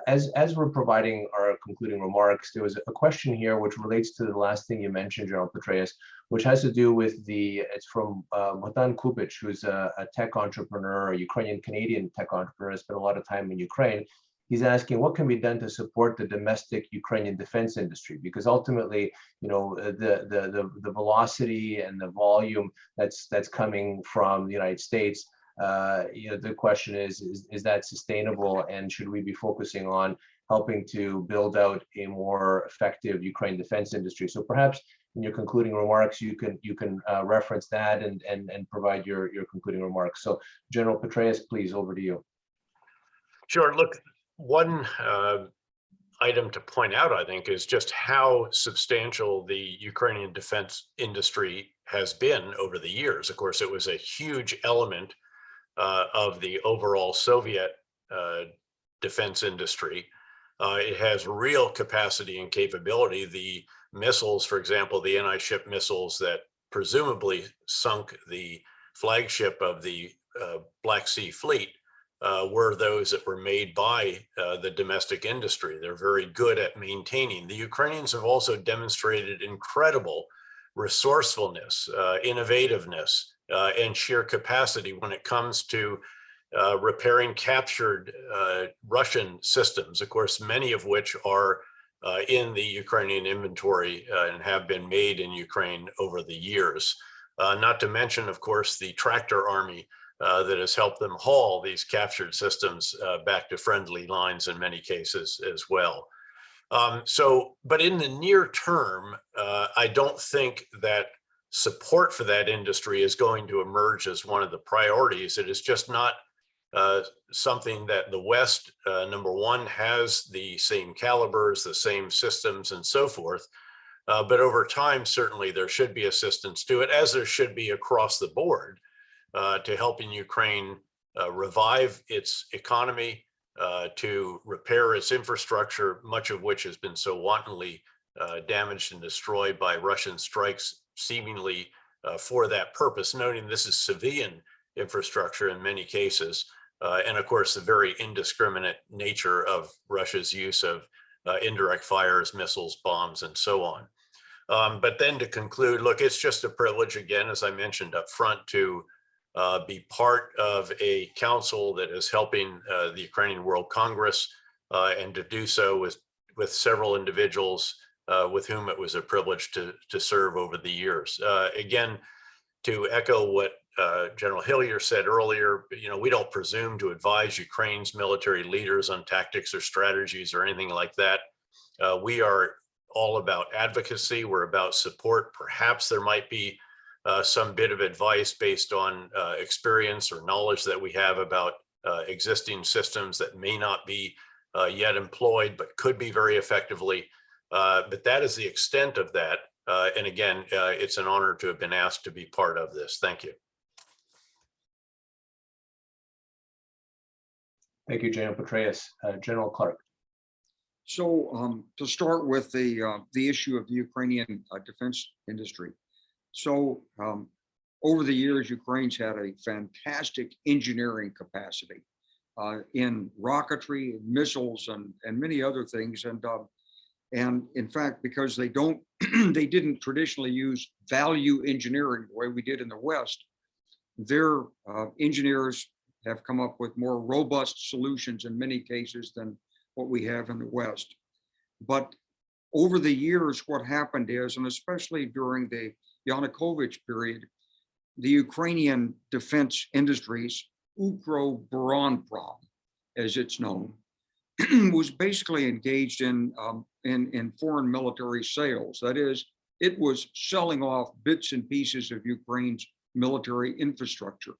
as we're providing our concluding remarks, there was a question here which relates to the last thing you mentioned, General Petraeus, which has to do with it's from Bogdan Kupic, who's a tech entrepreneur, a Ukrainian-Canadian tech entrepreneur, spent a lot of time in Ukraine. He's asking what can be done to support the domestic Ukrainian defense industry, because ultimately, the velocity and the volume that's coming from the United States. The question is that sustainable, and should we be focusing on helping to build out a more effective Ukraine defense industry? So perhaps in your concluding remarks, you can reference that and provide your concluding remarks. So General Petraeus, please, over to you. Sure. Look, one item to point out, I think, is just how substantial the Ukrainian defense industry has been over the years. Of course, it was a huge element of the overall Soviet defense industry. It has real capacity and capability. The missiles, for example, the anti-ship missiles that presumably sunk the flagship of the Black Sea Fleet, were those that were made by the domestic industry. They're very good at maintaining. The Ukrainians have also demonstrated incredible resourcefulness, innovativeness, and sheer capacity when it comes to repairing captured Russian systems, of course, many of which are in the Ukrainian inventory and have been made in Ukraine over the years. Not to mention, of course, the tractor army that has helped them haul these captured systems back to friendly lines in many cases as well. But in the near term, I don't think that support for that industry is going to emerge as one of the priorities. It is just not something that the West, number one, has the same calibers, the same systems, and so forth. But over time, certainly there should be assistance to it, as there should be across the board, to helping Ukraine revive its economy, to repair its infrastructure, much of which has been so wantonly damaged and destroyed by Russian strikes, seemingly for that purpose, noting this is civilian infrastructure in many cases. And of course, the very indiscriminate nature of Russia's use of indirect fires, missiles, bombs, and so on. But then to conclude, look, it's just a privilege, again, as I mentioned up front, to be part of a council that is helping the Ukrainian World Congress, and to do so with several individuals with whom it was a privilege to serve over the years. Again, to echo what General Hillier said earlier, we don't presume to advise Ukraine's military leaders on tactics or strategies or anything like that. We are all about advocacy. We're about support. Perhaps there might be some bit of advice based on experience or knowledge that we have about existing systems that may not be yet employed, but could be very effectively. But that is the extent of that. And again, it's an honor to have been asked to be part of this. Thank you. Thank you, General Petraeus. General Clark. So to start with the issue of the Ukrainian defense industry. So over the years, Ukraine's had a fantastic engineering capacity in rocketry, missiles, and many other things. And in fact, because they didn't traditionally use value engineering the way we did in the West, their engineers have come up with more robust solutions in many cases than what we have in the West. But over the years, what happened is, and especially during the Yanukovych period, the Ukrainian defense industries, Ukroboronprom, as it's known, was basically engaged in foreign military sales. That is, it was selling off bits and pieces of Ukraine's military infrastructure.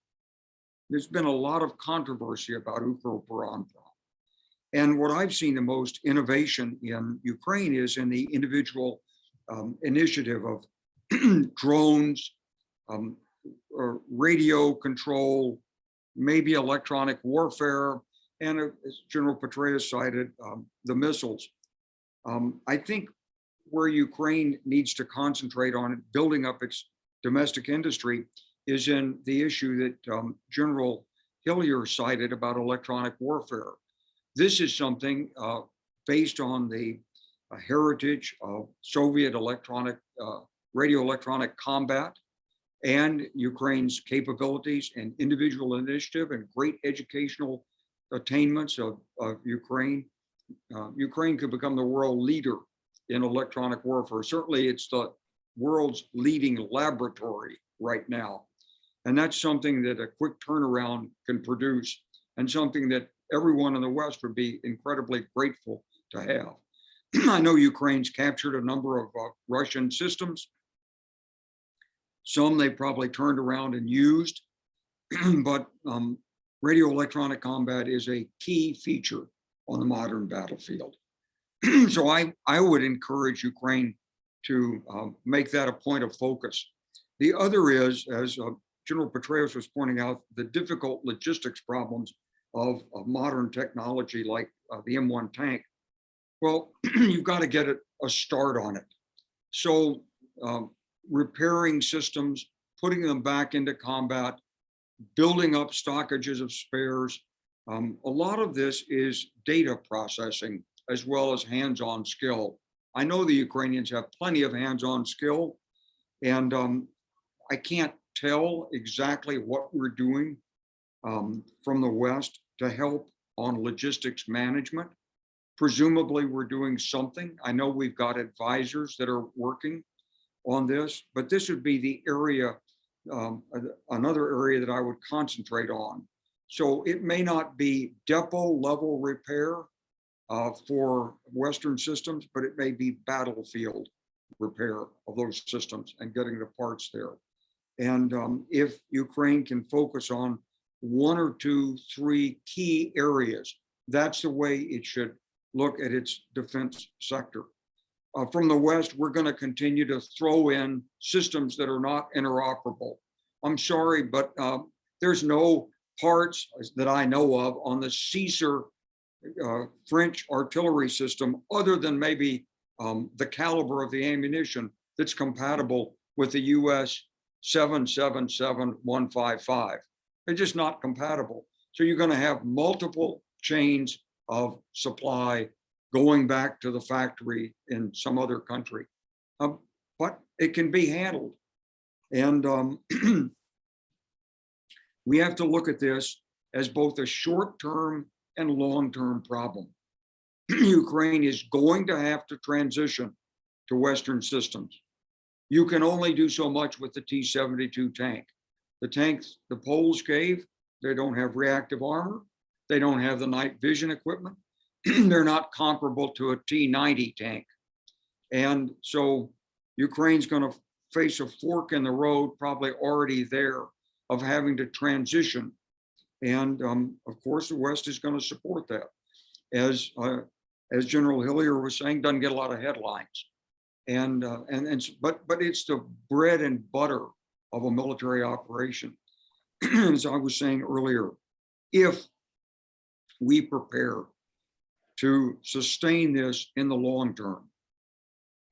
There's been a lot of controversy about Ukroboronprom. And what I've seen the most innovation in Ukraine is in the individual initiative of drones, radio control, maybe electronic warfare, and as General Petraeus cited, the missiles. I think where Ukraine needs to concentrate on building up its domestic industry is in the issue that General Hillier cited about electronic warfare. This is something based on the heritage of Soviet radio electronic combat and Ukraine's capabilities and individual initiative and great educational attainments of Ukraine. Ukraine could become the world leader in electronic warfare. Certainly it's the world's leading laboratory right now. And that's something that a quick turnaround can produce, and something that everyone in the West would be incredibly grateful to have. I know Ukraine's captured a number of Russian systems. Some they probably turned around and used, but radio electronic combat is a key feature on the modern battlefield. So I would encourage Ukraine to make that a point of focus. The other is, as General Petraeus was pointing out, the difficult logistics problems of modern technology like the M1 tank. Well, you've got to get a start on it. So repairing systems, putting them back into combat, building up stockages of spares. A lot of this is data processing as well as hands-on skill. I know the Ukrainians have plenty of hands-on skill, and I can't tell exactly what we're doing from the West to help on logistics management. Presumably we're doing something. I know we've got advisors that are working on this, but this would be the area, another area that I would concentrate on. So it may not be depot level repair for Western systems, but it may be battlefield repair of those systems and getting the parts there. And if Ukraine can focus on 1 or 2, 3 key areas, that's the way it should look at its defense sector. From the West, we're going to continue to throw in systems that are not interoperable. I'm sorry, but there's no parts that I know of on the Caesar French artillery system, other than maybe the caliber of the ammunition that's compatible with the US 777-155. They're just not compatible. So you're going to have multiple chains of supply going back to the factory in some other country. But it can be handled. And we have to look at this as both a short-term and long-term problem. Ukraine is going to have to transition to Western systems. You can only do so much with the T-72 tank. The tanks the Poles gave, they don't have reactive armor. They don't have the night vision equipment. They're not comparable to a T-90 tank. And so Ukraine's going to face a fork in the road, probably already there, of having to transition. And of course, the West is going to support that. As General Hillier was saying, doesn't get a lot of headlines. But it's the bread and butter of a military operation. As I was saying earlier, if we prepare to sustain this in the long term,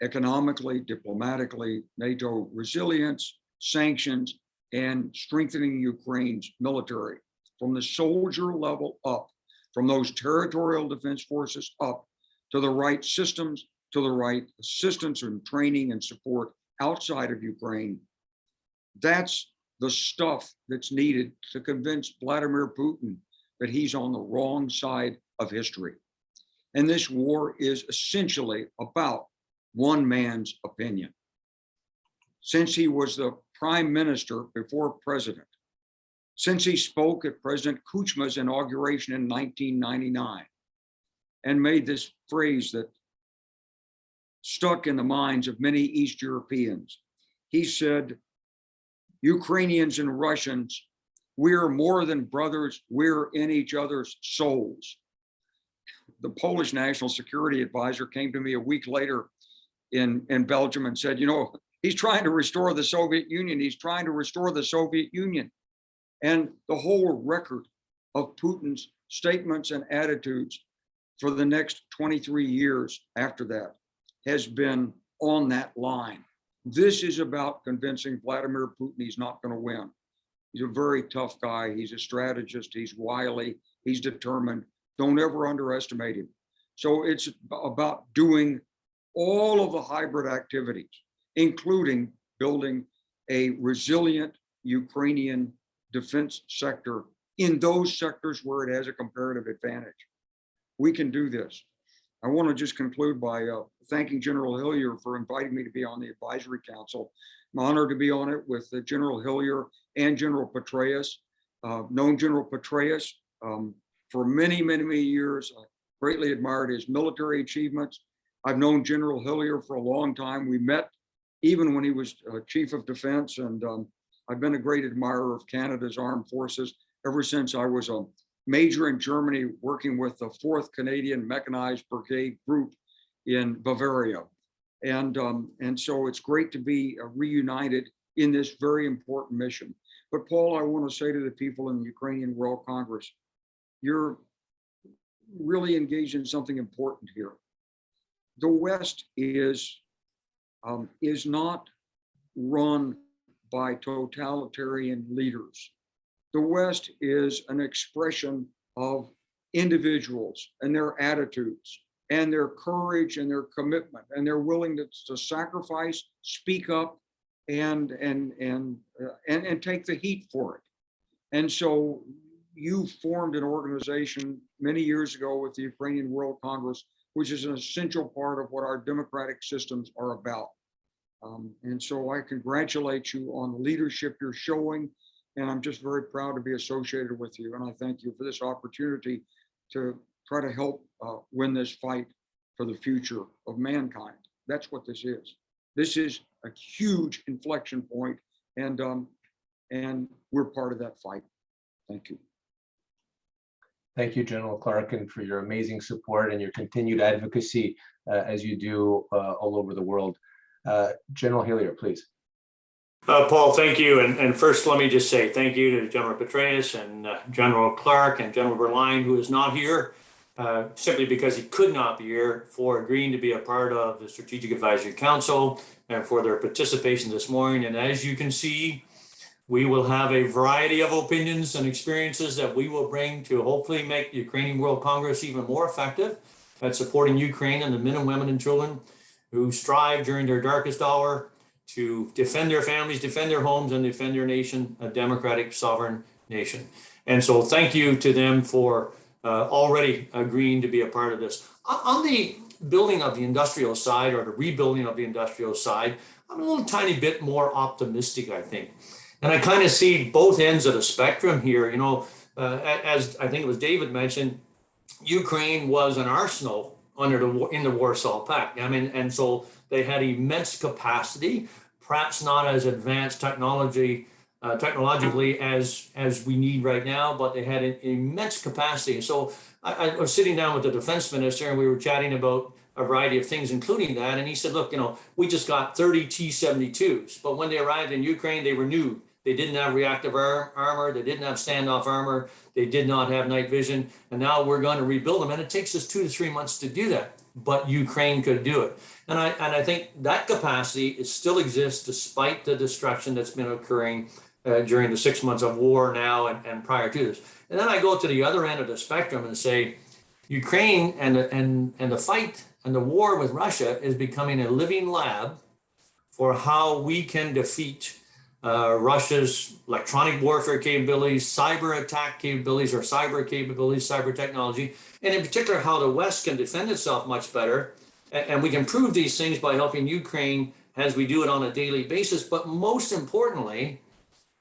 economically, diplomatically, NATO resilience, sanctions, and strengthening Ukraine's military from the soldier level up, from those territorial defense forces up to the right systems, to the right assistance and training and support outside of Ukraine. That's the stuff that's needed to convince Vladimir Putin that he's on the wrong side of history. And this war is essentially about one man's opinion. Since he was the prime minister before president, since he spoke at President Kuchma's inauguration in 1999 and made this phrase that stuck in the minds of many East Europeans, he said, Ukrainians and Russians, we're more than brothers, we're in each other's souls. The Polish National Security Advisor came to me a week later in Belgium and said, you know, he's trying to restore the Soviet Union. He's trying to restore the Soviet Union. And the whole record of Putin's statements and attitudes for the next 23 years after that has been on that line. This is about convincing Vladimir Putin he's not going to win. He's a very tough guy. He's a strategist. He's wily. He's determined. Don't ever underestimate him. So it's about doing all of the hybrid activities, including building a resilient Ukrainian defense sector in those sectors where it has a comparative advantage. We can do this. I want to just conclude by thanking General Hillier for inviting me to be on the advisory council. I'm honored to be on it with General Hillier and General Petraeus. Known General Petraeus for many, many, many years. I greatly admired his military achievements. I've known General Hillier for a long time. We met even when he was Chief of Defense, and I've been a great admirer of Canada's armed forces ever since I was a major in Germany working with the 4th Canadian Mechanized Brigade Group in Bavaria. And so it's great to be reunited in this very important mission. But Paul, I want to say to the people in the Ukrainian World Congress, you're really engaged in something important here. The West is not run by totalitarian leaders. The West is an expression of individuals and their attitudes and their courage and their commitment and their willingness to sacrifice, speak up, and take the heat for it. And so you formed an organization many years ago with the Ukrainian World Congress, which is an essential part of what our democratic systems are about. And so I congratulate you on the leadership you're showing, and I'm just very proud to be associated with you. And I thank you for this opportunity to try to help win this fight for the future of mankind. That's what this is. This is a huge inflection point, and we're part of that fight. Thank you. Thank you, General Clark, and for your amazing support and your continued advocacy as you do all over the world. General Hillier, please. Paul, thank you. And first, let me just say thank you to General Petraeus and General Clark and General Berlijn, who is not here, simply because he could not be here, for agreeing to be a part of the Strategic Advisory Council and for their participation this morning. And as you can see, We will have a variety of opinions and experiences that we will bring to hopefully make the Ukrainian World Congress even more effective at supporting Ukraine and the men and women and children who strive during their darkest hour to defend their families, defend their homes, and defend their nation, a democratic, sovereign nation. And so thank you to them for already agreeing to be a part of this. On the building of the industrial side, or the rebuilding of the industrial side, I'm a little tiny bit more optimistic, I think. And I kind of see both ends of the spectrum here. You know, as I think it was David mentioned, Ukraine was an arsenal in the Warsaw Pact. I mean, and so they had immense capacity, perhaps not as advanced technologically as we need right now, but they had an immense capacity. So I was sitting down with the defense minister and we were chatting about a variety of things, including that. And he said, look, you know, we just got 30 T-72s, but when they arrived in Ukraine, they were new. They didn't have reactive armor. They didn't have standoff armor. They did not have night vision. And now we're going to rebuild them. And it takes us 2 to 3 months to do that. But Ukraine could do it. And I think that capacity still exists despite the destruction that's been occurring during the 6 months of war now and prior to this. And then I go to the other end of the spectrum and say, Ukraine and the fight and the war with Russia is becoming a living lab for how we can defeat Russia's electronic warfare capabilities, cyber attack capabilities, or cyber capabilities, cyber technology, and in particular, how the West can defend itself much better. And we can prove these things by helping Ukraine as we do it on a daily basis, but most importantly,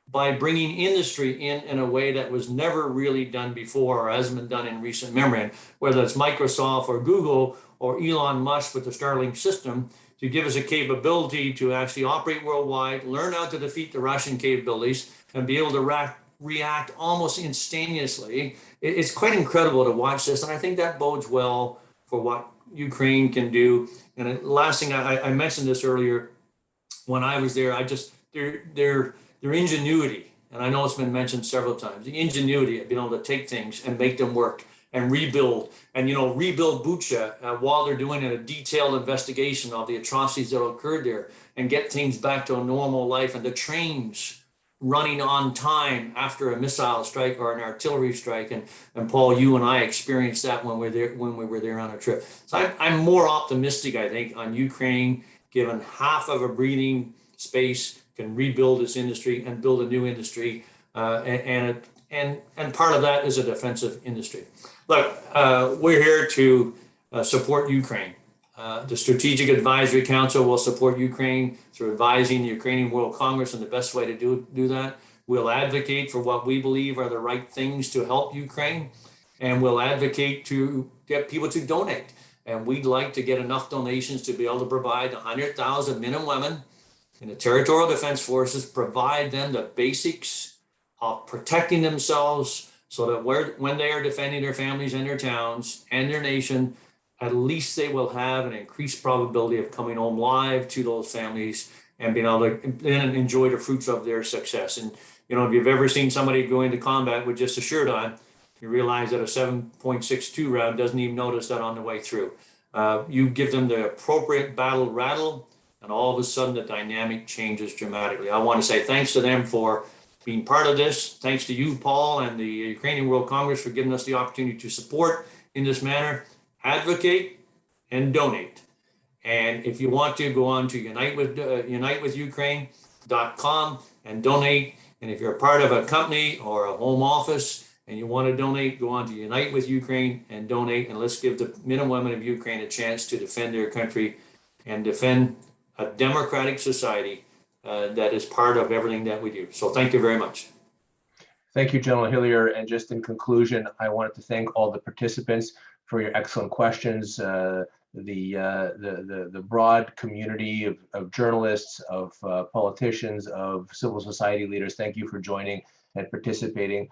by bringing industry in a way that was never really done before or hasn't been done in recent memory, whether it's Microsoft or Google or Elon Musk with the Starlink system, to give us a capability to actually operate worldwide, learn how to defeat the Russian capabilities, and be able to react almost instantaneously. It's quite incredible to watch this, and I think that bodes well for what Ukraine can do. And last thing, I mentioned this earlier when I was there, their ingenuity, and I know it's been mentioned several times, the ingenuity of being able to take things and make them work and rebuild, and rebuild Bucha while they're doing a detailed investigation of the atrocities that occurred there, and get things back to a normal life, and the trains running on time after a missile strike or an artillery strike. And Paul, you and I experienced that when we were there on a trip. So I'm more optimistic, I think, on Ukraine, given half of a breathing space, can rebuild its industry and build a new industry, and part of that is a defensive industry. Look, we're here to support Ukraine. The Strategic Advisory Council will support Ukraine through advising the Ukrainian World Congress on the best way to do that. We'll advocate for what we believe are the right things to help Ukraine, and we'll advocate to get people to donate. And we'd like to get enough donations to be able to provide 100,000 men and women in the territorial defense forces, provide them the basics of protecting themselves, so that when they are defending their families and their towns and their nation, at least they will have an increased probability of coming home live to those families and being able to then enjoy the fruits of their success. And if you've ever seen somebody go into combat with just a shirt on, you realize that a 7.62 round doesn't even notice that on the way through. You give them the appropriate battle rattle, and all of a sudden the dynamic changes dramatically. I want to say thanks to them for being part of this. Thanks to you, Paul, and the Ukrainian World Congress for giving us the opportunity to support in this manner. Advocate and donate. And if you want to, go on to unitewithukraine.com and donate. And if you're a part of a company or a home office and you want to donate, go on to Unite with Ukraine and donate. And let's give the men and women of Ukraine a chance to defend their country and defend a democratic society that is part of everything that we do. So thank you very much. Thank you, General Hillier. And just in conclusion, I wanted to thank all the participants for your excellent questions. The broad community of journalists, of politicians, of civil society leaders, thank you for joining and participating.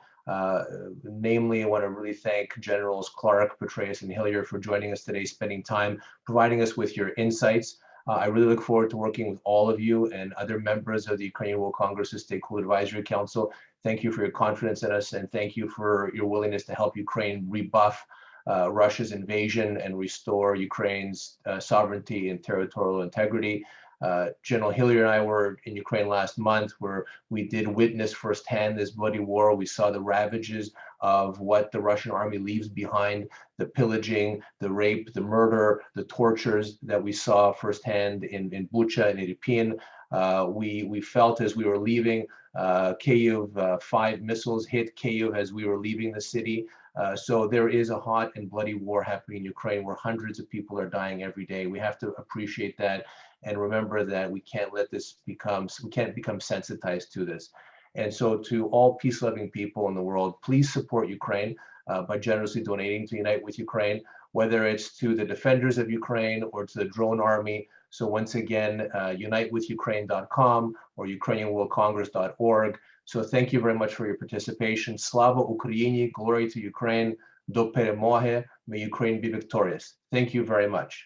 Namely, I want to really thank Generals Clark, Petraeus, and Hillier for joining us today, spending time providing us with your insights. I really look forward to working with all of you and other members of the Ukrainian World Congress's Stakeholder Advisory Council. Thank you for your confidence in us, and thank you for your willingness to help Ukraine rebuff Russia's invasion and restore Ukraine's sovereignty and territorial integrity. General Hillier and I were in Ukraine last month, where we did witness firsthand this bloody war. We saw the ravages of what the Russian army leaves behind, the pillaging, the rape, the murder, the tortures that we saw firsthand in Bucha and Irpin. We felt as we were leaving Kyiv, 5 missiles hit Kyiv as we were leaving the city. So there is a hot and bloody war happening in Ukraine where hundreds of people are dying every day. We have to appreciate that and remember that we can't become sensitized to this. And so to all peace-loving people in the world, please support Ukraine by generously donating to Unite with Ukraine, whether it's to the defenders of Ukraine or to the drone army. So once again, unitewithukraine.com or ukrainianworldcongress.org. So thank you very much for your participation. Slava Ukraini, glory to Ukraine, do перемоги, may Ukraine be victorious. Thank you very much.